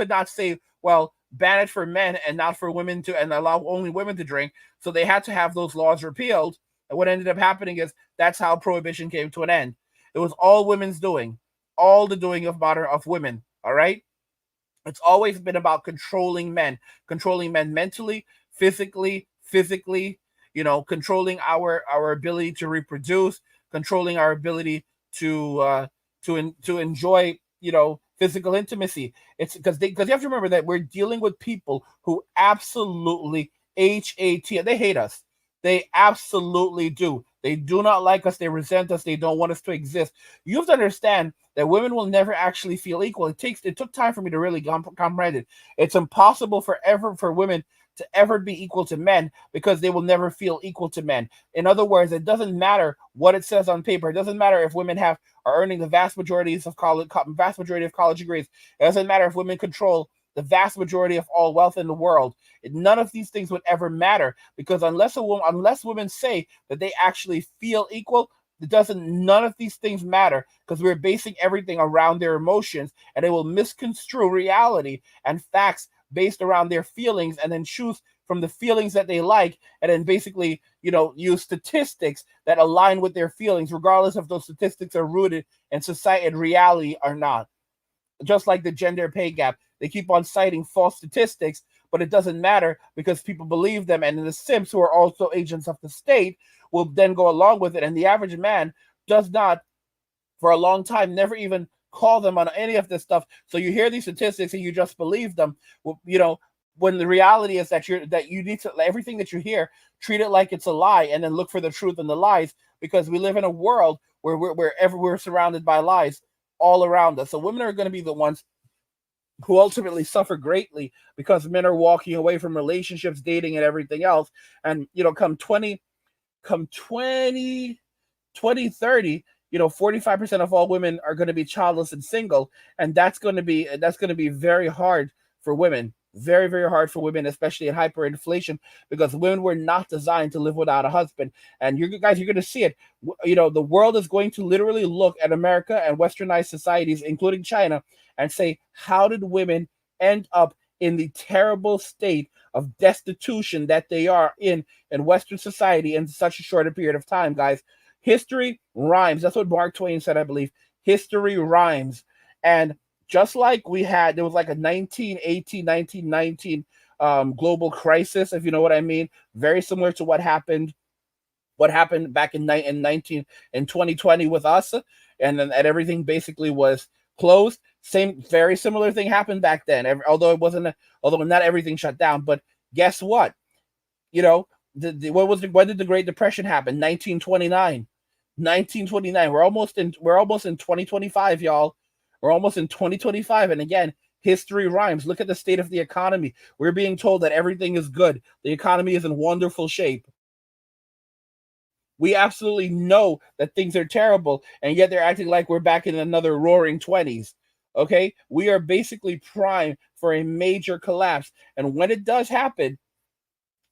not say, well, ban it for men and not for women and allow only women to drink. So they had to have those laws repealed. And what ended up happening is that's how prohibition came to an end. It was all women's doing, all the doing of women. All right. It's always been about controlling men mentally, physically, controlling our ability to reproduce, controlling our ability to enjoy, physical intimacy. It's because you have to remember that we're dealing with people who absolutely hate. They hate us. They absolutely do. They do not like us. They resent us. They don't want us to exist. You have to understand that women will never actually feel equal. It took time for me to really comprehend it. It's impossible for women to ever be equal to men because they will never feel equal to men. In other words, it doesn't matter what it says on paper. It doesn't matter if women are earning the vast majority of college degrees. It doesn't matter if women control the vast majority of all wealth in the world. None of these things would ever matter because unless women say that they actually feel equal, none of these things matter because we're basing everything around their emotions, and they will misconstrue reality and facts based around their feelings and then choose from the feelings that they like and then basically, use statistics that align with their feelings, regardless if those statistics are rooted in society and reality or not. Just like the gender pay gap, they keep on citing false statistics, but it doesn't matter because people believe them. And the simps, who are also agents of the state, will then go along with it. And the average man does not, for a long time, never even call them on any of this stuff. So you hear these statistics and you just believe them. When the reality is that you need to, everything that you hear, treat it like it's a lie and then look for the truth in the lies, because we live in a world where we're surrounded by lies all around us. So women are going to be the ones who ultimately suffer greatly because men are walking away from relationships, dating, and everything else. And, come 2030, 45% of all women are going to be childless and single. And that's going to be very hard for women. Very, very hard for women, especially in hyperinflation, because women were not designed to live without a husband. And you're going to see it. The world is going to literally look at America and westernized societies, including China, and say, how did women end up in the terrible state of destitution that they are in Western society in such a short period of time, guys? History rhymes. That's what Mark Twain said, I believe. History rhymes. And just like there was like a 1918, 1919 global crisis, if you know what I mean, very similar to what happened back in 2020 with us, and then everything basically was closed. Very similar thing happened back then. Although not everything shut down, but guess what? When did the Great Depression happen? 1929. We're almost in 2025, y'all. We're almost in 2025, and again, History rhymes. Look at the state of the economy. We're being told that everything is good. The economy is in wonderful shape. We absolutely know that things are terrible, and yet they're acting like we're back in another roaring 20s. Okay? We are basically primed for a major collapse. And when it does happen,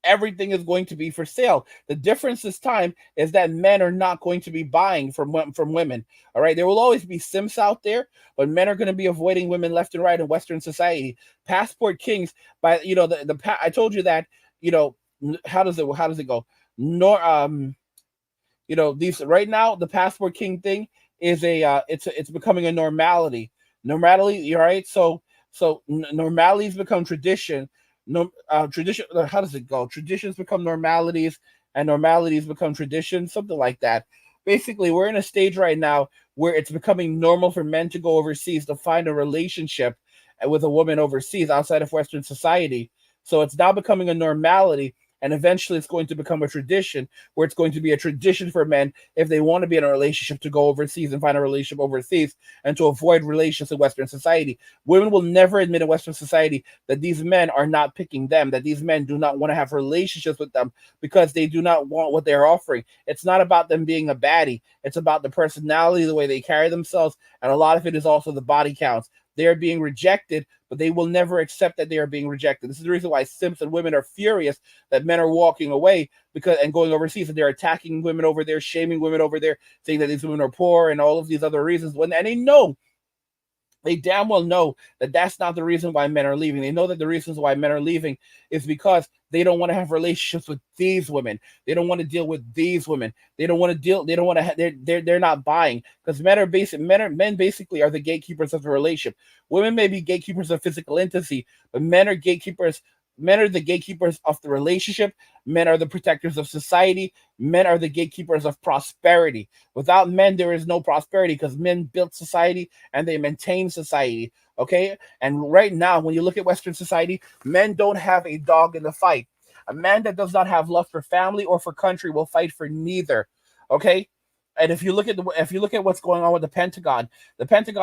everything is going to be for sale. The difference this time is that men are not going to be buying from women. All right, there will always be simps out there, but men are going to be avoiding women left and right in Western society. Passport kings, by I told you that, how does it go? These right now, the passport king thing is it's becoming a normality. Normality, all right. So normalities become tradition. Tradition. How does it go? Traditions become normalities, and normalities become traditions. Something like that. Basically, we're in a stage right now where it's becoming normal for men to go overseas to find a relationship with a woman overseas outside of Western society. So it's now becoming a normality. And eventually it's going to become a tradition where it's going to be a tradition for men, if they want to be in a relationship, to go overseas and find a relationship overseas and to avoid relations in Western society. Women will never admit in Western society that these men are not picking them, that these men do not want to have relationships with them because they do not want what they're offering. It's not about them being a baddie. It's about the personality, the way they carry themselves, and a lot of it is also the body counts. They are being rejected, but they will never accept that they are being rejected. This is the reason why simps and women are furious that men are walking away and going overseas, and they're attacking women over there, shaming women over there, saying that these women are poor and all of these other reasons. And they damn well know that that's not the reason why men are leaving. They know that the reasons why men are leaving is because they don't want to have relationships with these women. They don't want to deal with these women. They don't want to they're not buying, because men basically are the gatekeepers of the relationship. Women may be gatekeepers of physical intimacy, but men are gatekeepers. Men are the gatekeepers of the relationship. Men are the protectors of society. Men are the gatekeepers of prosperity. Without men, there is no prosperity, because men built society and they maintain society. Okay? And right now, when you look at Western society, men don't have a dog in the fight. A man that does not have love for family or for country will fight for neither. Okay? And if you look at what's going on with the Pentagon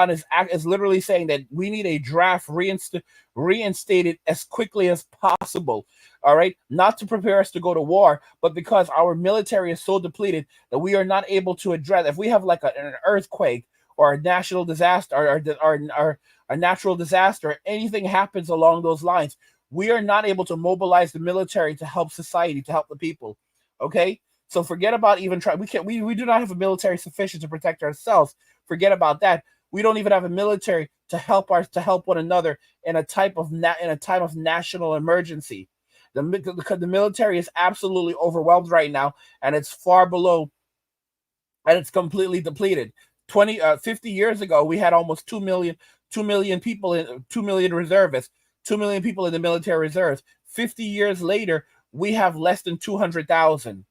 is literally saying that we need a draft reinstated as quickly as possible. All right, not to prepare us to go to war, but because our military is so depleted that we are not able to address. If we have like an earthquake or a national disaster or a natural disaster, anything happens along those lines, we are not able to mobilize the military to help society, to help the people. Okay. So forget about even trying. We do not have a military sufficient to protect ourselves. Forget about that. We don't even have a military to help one another in a time of national emergency. The military is absolutely overwhelmed right now, and it's far below, and it's completely depleted. 50 years ago, we had almost 2 million people, 2 million reservists, 2 million people in the military reserves. 50 years later, we have less than 200,000.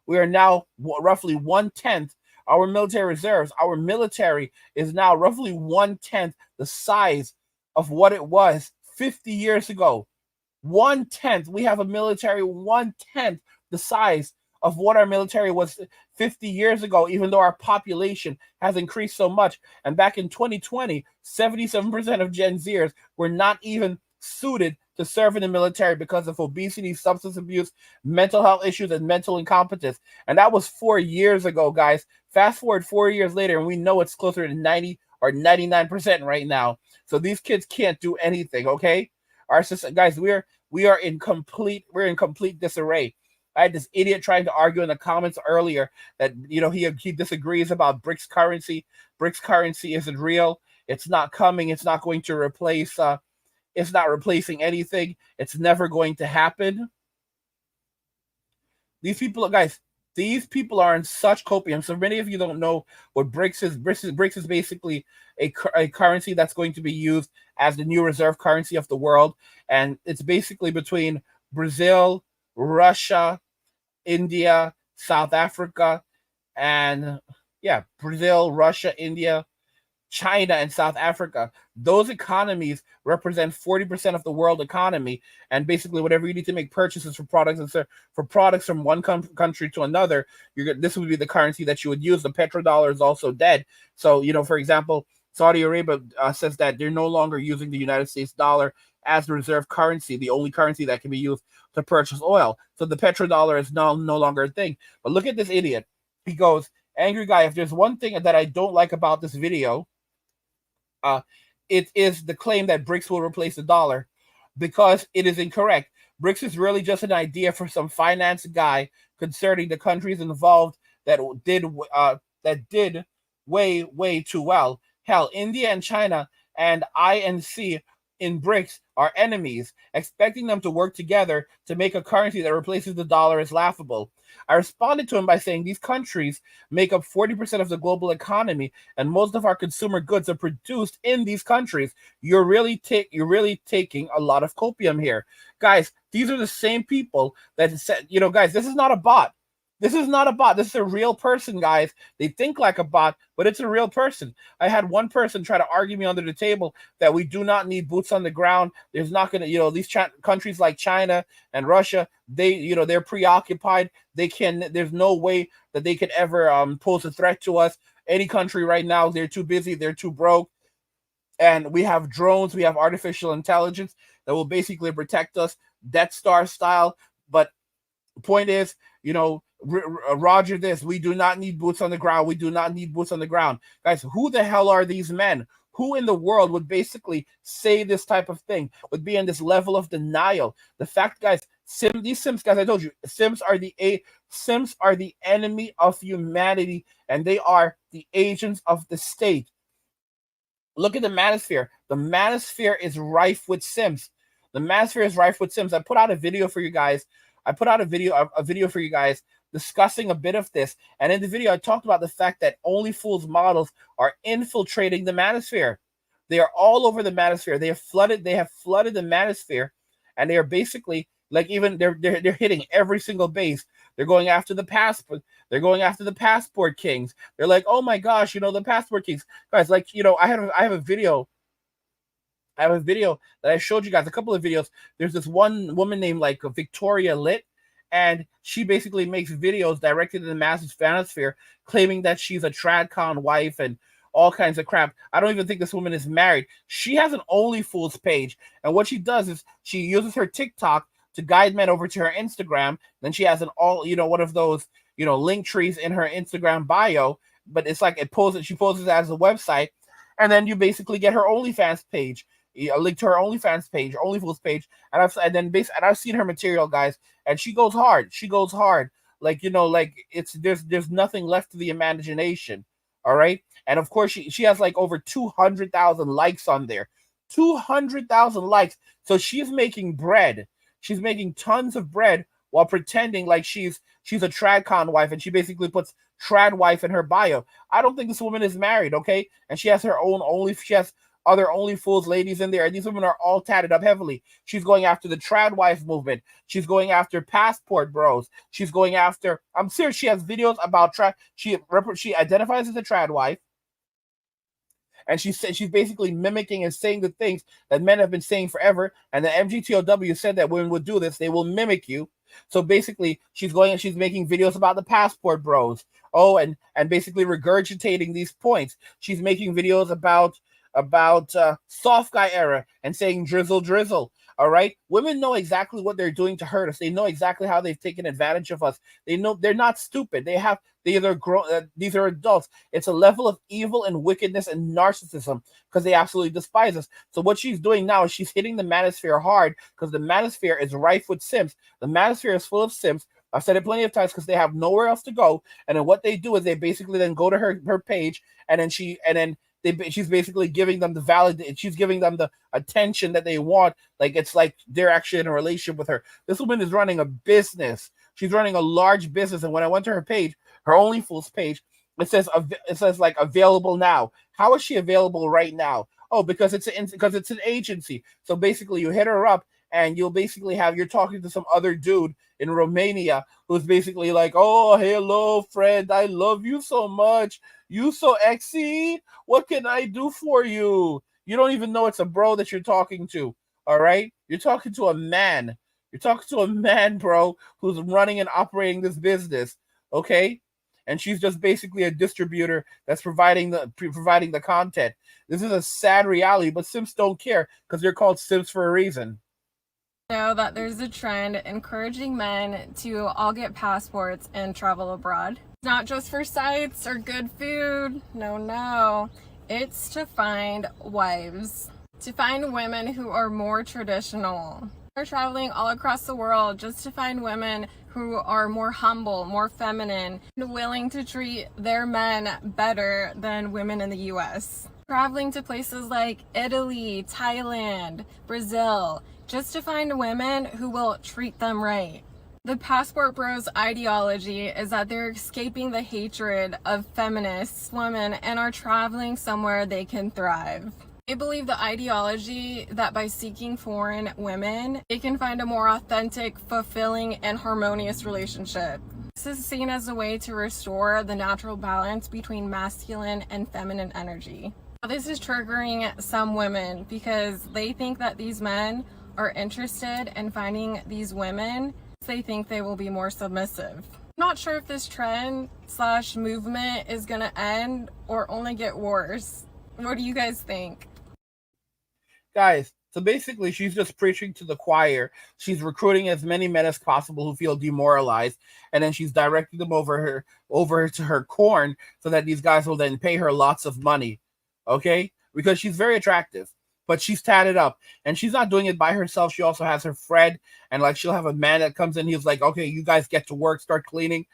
We are now roughly 1/10 our military reserves. Our military is now roughly 1/10 the size of what it was 50 years ago. 1/10. We have a military 1/10 the size of what our military was 50 years ago, even though our population has increased so much. And back in 2020, 77% of Gen Zers were not even suited to serve in the military because of obesity, substance abuse, mental health issues, and mental incompetence. And that was 4 years ago, guys. Fast forward 4 years later, and we know it's closer to 90 or 99% right now. So these kids can't do anything, okay? Our system, guys, we are in complete disarray. I had this idiot trying to argue in the comments earlier that he disagrees about Brics currency. Brics currency isn't real. It's not coming. It's not going to replace. It's not replacing anything. It's never going to happen. These people, guys, are in such copium. So many of you don't know what Brics is. Brics is basically a currency that's going to be used as the new reserve currency of the world. And it's basically between Brazil, Russia, India, South Africa, and Brazil, Russia, India, China, and South Africa. Those economies represent 40% of the world economy, and basically whatever you need to make purchases for products from one country to another, this would be the currency that you would use. The petrodollar is also dead. So for example, Saudi Arabia says that they're no longer using the United States dollar as the reserve currency, the only currency that can be used to purchase oil. So the petrodollar is no longer a thing. But look at this idiot. He goes, angry guy, if there's one thing that I don't like about this video, it is the claim that Brics will replace the dollar, because it is incorrect. Brics is really just an idea for some finance guy concerning the countries involved that did way too well. Hell, India and China and INC in Brics are enemies. Expecting them to work together to make a currency that replaces the dollar is laughable. I responded to him by saying these countries make up 40% of the global economy, and most of our consumer goods are produced in these countries. You're really taking a lot of copium here. Guys, these are the same people that said, guys, this is not a bot. This is not a bot. This is a real person, guys. They think like a bot, but it's a real person. I had one person try to argue me under the table that we do not need boots on the ground. There's not going to, these countries like China and Russia, they're preoccupied. There's no way that they could ever pose a threat to us. Any country right now, they're too busy, they're too broke. And we have drones, we have artificial intelligence that will basically protect us, Death Star style. But the point is, Roger this, we do not need boots on the ground. We do not need boots on the ground. Guys, who the hell are these men? Who in the world would basically say this type of thing, would be in this level of denial? The fact, guys, these Sims, guys, I told you, Sims are the enemy of humanity, and they are the agents of the state. Look at the Manosphere. The Manosphere is rife with Sims. The Manosphere is rife with Sims. I put out a video for you guys. A video for you guys discussing a bit of this. And in the video, I talked about the fact that Only Fools models are infiltrating the Manosphere. They are all over the Manosphere. They have flooded the Manosphere, and they are basically they're hitting every single base. They're going after the passport. They're going after the passport kings. They're like, oh my gosh, the passport kings. Guys, I have a video. I have a video that I showed you guys, a couple of videos. There's this one woman named Victoria Litt, and she basically makes videos directed to the Manosphere, claiming that she's a TradCon wife and all kinds of crap. I don't even think this woman is married. She has an Only Fools page, and what she does is she uses her TikTok to guide men over to her Instagram. Then she has one of those link trees in her Instagram bio, but it's like she poses it as a website, and then you basically get her OnlyFans page. A link to her OnlyFans page, Only Fools page, and I've seen her material, guys, and she goes hard. She goes hard, there's nothing left to the imagination. All right, and of course she has over 200,000 likes on there, 200,000 likes. So she's making bread. She's making tons of bread while pretending like she's a TradCon wife, and she basically puts trad wife in her bio. I don't think this woman is married, okay? And she has her own she has other Only Fools ladies in there, and these women are all tatted up heavily. She's going after the trad wife movement. She's going after passport bros. She's going after, I'm serious, she has videos about she identifies as a trad wife, and she's basically mimicking and saying the things that men have been saying forever. And the MGTOW said that women would do this. They will mimic you. So basically, she's making videos about the passport bros. Oh, and basically regurgitating these points. She's making videos about soft guy era and saying drizzle. All right, women know exactly what they're doing to hurt us. They know exactly how they've taken advantage of us. They know they're not stupid. These are adults. It's a level of evil and wickedness and narcissism because they absolutely despise us. So what she's doing now is she's hitting the Manosphere hard, because the Manosphere is rife with Sims. The Manosphere is full of Sims. I've said it plenty of times, because they have nowhere else to go. And then what they do is they basically then go to her page, and then she's basically giving them she's giving them the attention that they want. It's like they're actually in a relationship with her. This woman is running a business. She's running a large business. And when I went to her page, her Only Fools page, it says available now. How is she available right now? Oh, because it's an agency. So basically you hit her up, and you'll basically you're talking to some other dude in Romania who's basically like, oh, hello, friend, I love you so much. You so exy. What can I do for you? You don't even know it's a bro that you're talking to. All right? You're talking to a man. You're talking to a man, bro, who's running and operating this business. Okay? and she's just basically a distributor that's providing the content. This is a sad reality, but simps don't care because they're called simps for a reason. Know that there's a trend encouraging men to all get passports and travel abroad. Not just for sights or good food. No. It's to find wives. To find women who are more traditional. They're traveling all across the world just to find women who are more humble, more feminine, and willing to treat their men better than women in the US. Traveling to places like Italy, Thailand, Brazil, just to find women who will treat them right. The passport bros ideology is that they're escaping the hatred of feminist women and are traveling somewhere they can thrive. They believe the ideology that by seeking foreign women, they can find a more authentic, fulfilling, and harmonious relationship. This is seen as a way to restore the natural balance between masculine and feminine energy. This is triggering some women because they think that these men are interested in finding these women. They think they will be more submissive. I'm not sure if this trend / movement is going to end or only get worse. What do you guys think? Guys, so basically she's just preaching to the choir. She's recruiting as many men as possible who feel demoralized, and then she's directing them over to her corn so that these guys will then pay her lots of money. Okay? Because she's very attractive. But she's tatted up, and she's not doing it by herself. She also has her friend, and like she'll have a man that comes in. He's like, okay, you guys get to work, start cleaning.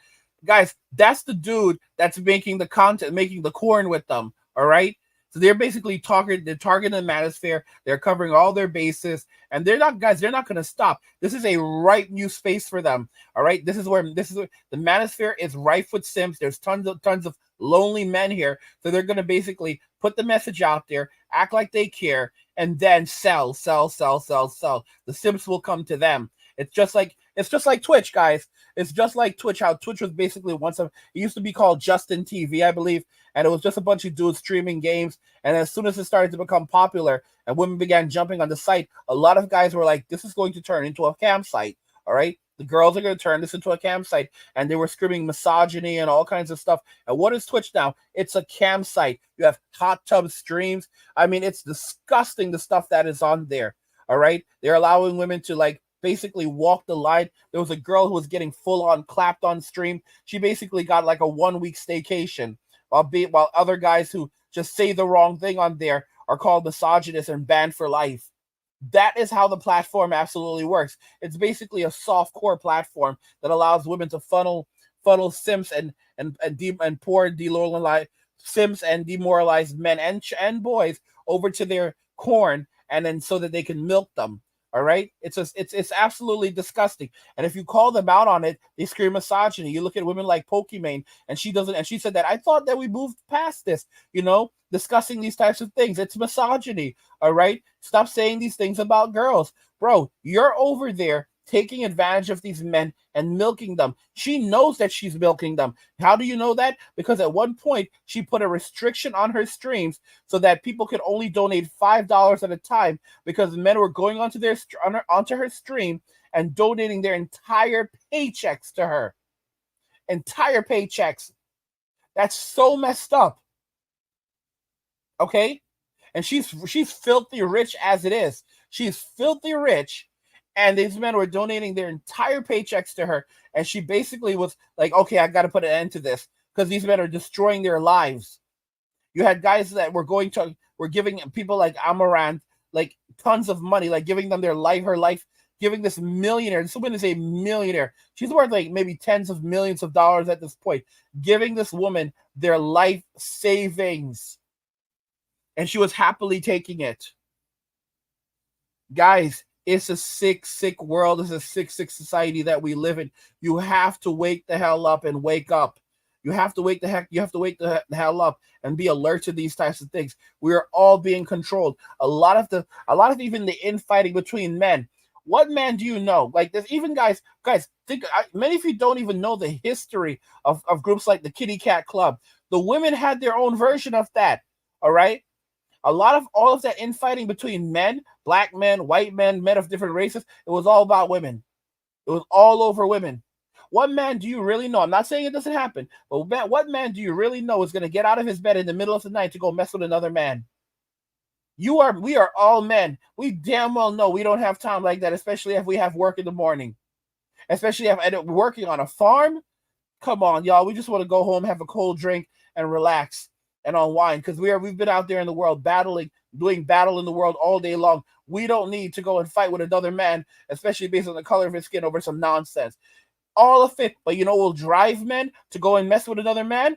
Guys, that's the dude that's making the content, making the corn with them. All right. So they're basically targeting the Manosphere. They're covering all their bases, and they're not going to stop. This is a ripe new space for them. All right. This is where the Manosphere is rife with simps. There's tons of lonely men here. So they're going to basically put the message out there, act like they care, and then sell. The simps will come to them. It's just like Twitch, guys. It's just like Twitch. How Twitch was basically it used to be called Justin TV, I believe, and it was just a bunch of dudes streaming games. And as soon as it started to become popular and women began jumping on the site, a lot of guys were like, "This is going to turn into a campsite." All right, the girls are going to turn this into a campsite, and they were screaming misogyny and all kinds of stuff. And what is Twitch now? It's a campsite. You have hot tub streams. I mean, it's disgusting the stuff that is on there. All right, they're allowing women to basically walk the line. There was a girl who was getting full on clapped on stream. She basically got like a 1 week staycation, while other guys who just say the wrong thing on there are called misogynists and banned for life. That is how the platform absolutely works. It's basically a soft core platform that allows women to funnel simps and poor demoralized simps and demoralized men and boys over to their corn, and then so that they can milk them. All right, it's absolutely disgusting. And if you call them out on it, they scream misogyny. You look at women like Pokimane, and she said that I thought that we moved past this, discussing these types of things. It's misogyny. All right, stop saying these things about girls, bro. You're over there taking advantage of these men and milking them. She knows that she's milking them. How do you know that? Because at one point she put a restriction on her streams so that people could only donate $5 at a time, because men were going onto her stream and donating their entire paychecks to her. Entire paychecks. That's so messed up. Okay? And she's filthy rich as it is. She's filthy rich. And these men were donating their entire paychecks to her. And she basically was like, okay, I got to put an end to this, because these men are destroying their lives. You had guys that were giving people like Amaranth like tons of money, like giving them her life, giving this millionaire. This woman is a millionaire. She's worth like maybe tens of millions of dollars at this point, giving this woman their life savings. And she was happily taking it. Guys, it's a sick, sick world. It's a sick, sick society that we live in. You have to wake the hell up and wake up. You have to wake the hell up and be alert to these types of things. We are all being controlled. A lot of even the infighting between men. What man do you know? Like there's even guys think many of you don't even know the history of groups like the Kitty Cat Club. The women had their own version of that. All right. All of that infighting between men, black men, white men, men of different races, it was all about women. It was all over women. What man do you really know? I'm not saying it doesn't happen, but what man do you really know is going to get out of his bed in the middle of the night to go mess with another man? We are all men. We damn well know we don't have time like that, especially if we have work in the morning. Especially if I'm working on a farm. Come on, y'all. We just want to go home, have a cold drink, and relax and unwind, because we've been out there in the world battling, doing battle in the world all day long. We don't need to go and fight with another man, especially based on the color of his skin, over some nonsense. All of it. But you know what will drive men to go and mess with another man?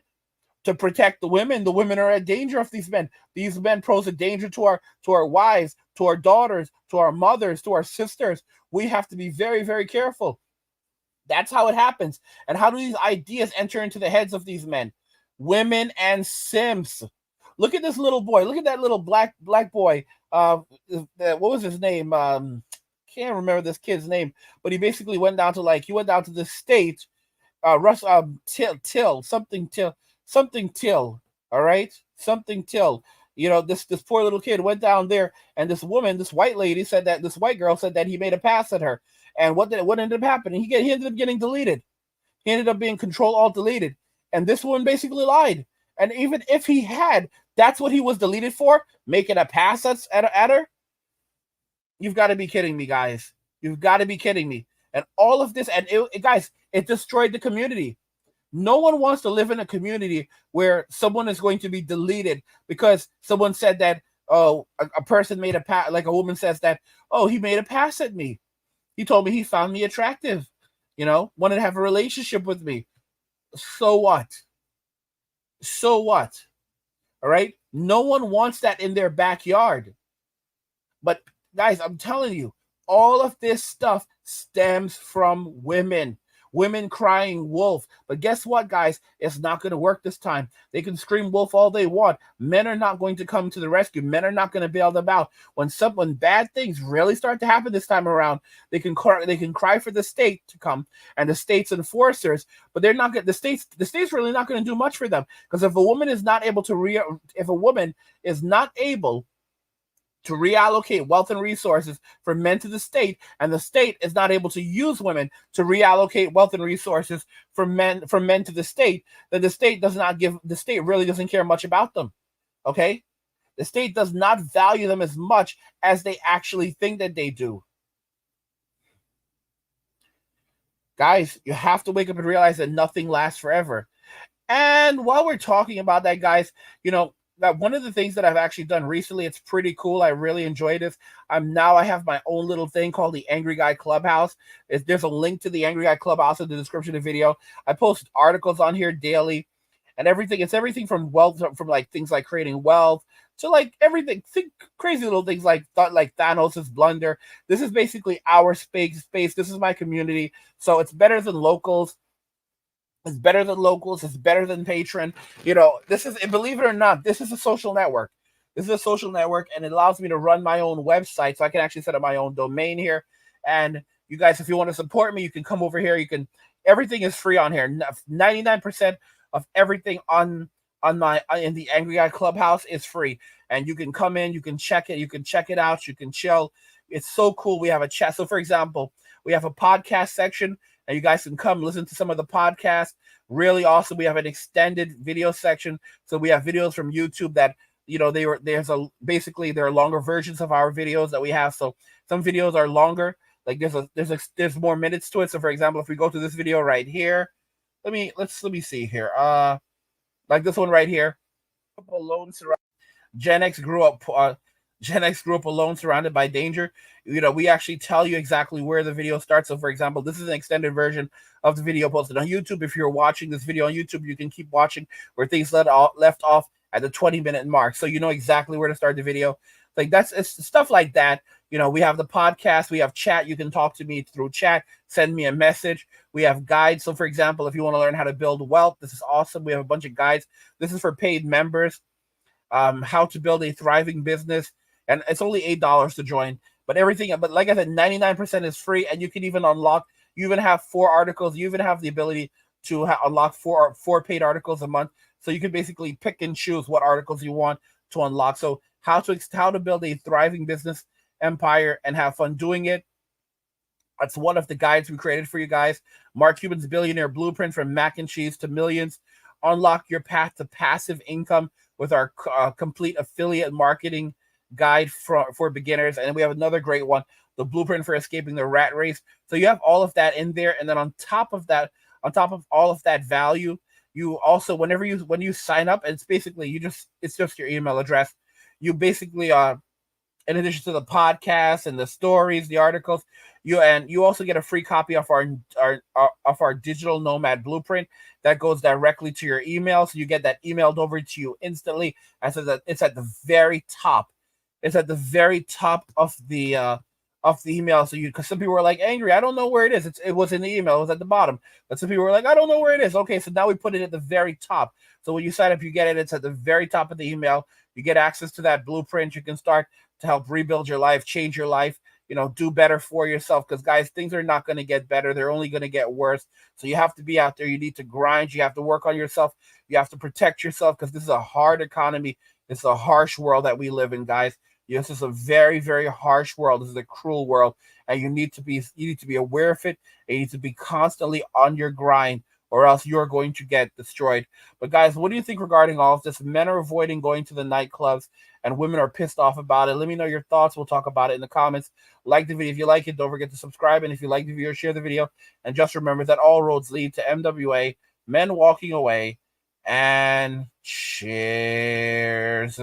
To protect the women. The women are at danger of these men. These men pose a danger to our wives, to our daughters, to our mothers, to our sisters. We have to be very, very careful. That's how it happens. And how do these ideas enter into the heads of these men? Women and simps. Look at this little boy. Look at that little black boy. What was his name? Can't remember this kid's name, but he basically went down to the state. Something Till. All right, something Till. You know, this poor little kid went down there, and this white girl said that he made a pass at her. And what ended up happening? He ended up getting deleted. He ended up being Control-Alt-Deleted. And this woman basically lied. And even if he had, that's what he was deleted for? Making a pass at her? You've got to be kidding me, guys. You've got to be kidding me. And all of this, and guys, it destroyed the community. No one wants to live in a community where someone is going to be deleted because someone said that, a person made a pass, like a woman says that, he made a pass at me. He told me he found me attractive, wanted to have a relationship with me. So what? So what? All right? No one wants that in their backyard. But guys, I'm telling you, all of this stuff stems from women. Women crying wolf. But guess what, guys? It's not going to work this time. They can scream wolf all they want. Men are not going to come to the rescue. Men are not going to bail them out. When bad things really start to happen this time around, they can cry for the state to come and the state's enforcers. But they're not going. The state's really not going to do much for them, because if a woman is not able to reallocate wealth and resources from men to the state, and the state is not able to use women to reallocate wealth and resources from men to the state, then the state really doesn't care much about them. Okay? The state does not value them as much as they actually think that they do. Guys, you have to wake up and realize that nothing lasts forever. And while we're talking about that, guys, that one of the things that I've actually done recently, it's pretty cool. I really enjoyed this. I have my own little thing called the Angry Guy Clubhouse. There's a link to the Angry Guy Clubhouse in the description of the video. I post articles on here daily and everything. It's everything from wealth, from like things like creating wealth to like everything. Think crazy little things like Thanos' blunder. This is basically our space. This is my community. So it's better than locals. It's better than locals. It's better than Patreon. Believe it or not, this is a social network. This is a social network, and it allows me to run my own website. So I can actually set up my own domain here. And you guys, if you want to support me, you can come over here. Everything is free on here. 99% of everything in the Angry Guy Clubhouse is free. And you can come in, you can check it, out, you can chill. It's so cool. We have a chat. So for example, we have a podcast section, and you guys can come listen to some of the podcasts. Really awesome. We have an extended video section. So we have videos from YouTube that, there are longer versions of our videos that we have. So some videos are longer. Like there's more minutes to it. So for example, if we go to this video right here, let me see here. Like this one right here. Gen X grew up alone, surrounded by danger. We actually tell you exactly where the video starts. So for example, this is an extended version of the video posted on YouTube. If you're watching this video on YouTube, you can keep watching where things left off at the 20-minute mark. So you know exactly where to start the video. It's stuff like that. We have the podcast, we have chat. You can talk to me through chat, send me a message. We have guides. So for example, if you want to learn how to build wealth, this is awesome. We have a bunch of guides. This is for paid members. How to build a thriving business. And it's only $8 to join. But like I said, 99% is free, and you can even unlock. You even have 4 articles. You even have the ability to unlock four paid articles a month. So you can basically pick and choose what articles you want to unlock. So how to build a thriving business empire and have fun doing it. That's one of the guides we created for you guys. Mark Cuban's Billionaire Blueprint, from mac and cheese to millions. Unlock your path to passive income with our complete affiliate marketing guide for beginners. And we have another great one, the Blueprint for Escaping the Rat Race. So you have all of that in there. And then on top of all of that value, you also, when you sign up, it's basically it's just your email address. You basically in addition to the podcast and the stories, the articles, you also get a free copy of our digital nomad blueprint that goes directly to your email. So you get that emailed over to you instantly. And so that it's at the very top. It's at the very top of the email. So because some people were like, angry, I don't know where it is. It was in the email. It was at the bottom. But some people were like, I don't know where it is. Okay, so now we put it at the very top. So when you sign up, you get it. It's at the very top of the email. You get access to that blueprint. You can start to help rebuild your life, change your life, do better for yourself. Because, guys, things are not going to get better. They're only going to get worse. So you have to be out there. You need to grind. You have to work on yourself. You have to protect yourself, because this is a hard economy. It's a harsh world that we live in, guys. This is a very, very harsh world. This is a cruel world. And you need to be aware of it. And you need to be constantly on your grind, or else you're going to get destroyed. But guys, what do you think regarding all of this? Men are avoiding going to the nightclubs, and women are pissed off about it. Let me know your thoughts. We'll talk about it in the comments. Like the video if you like it. Don't forget to subscribe. And if you like the video, share the video. And just remember that all roads lead to MWA, men walking away, and cheers.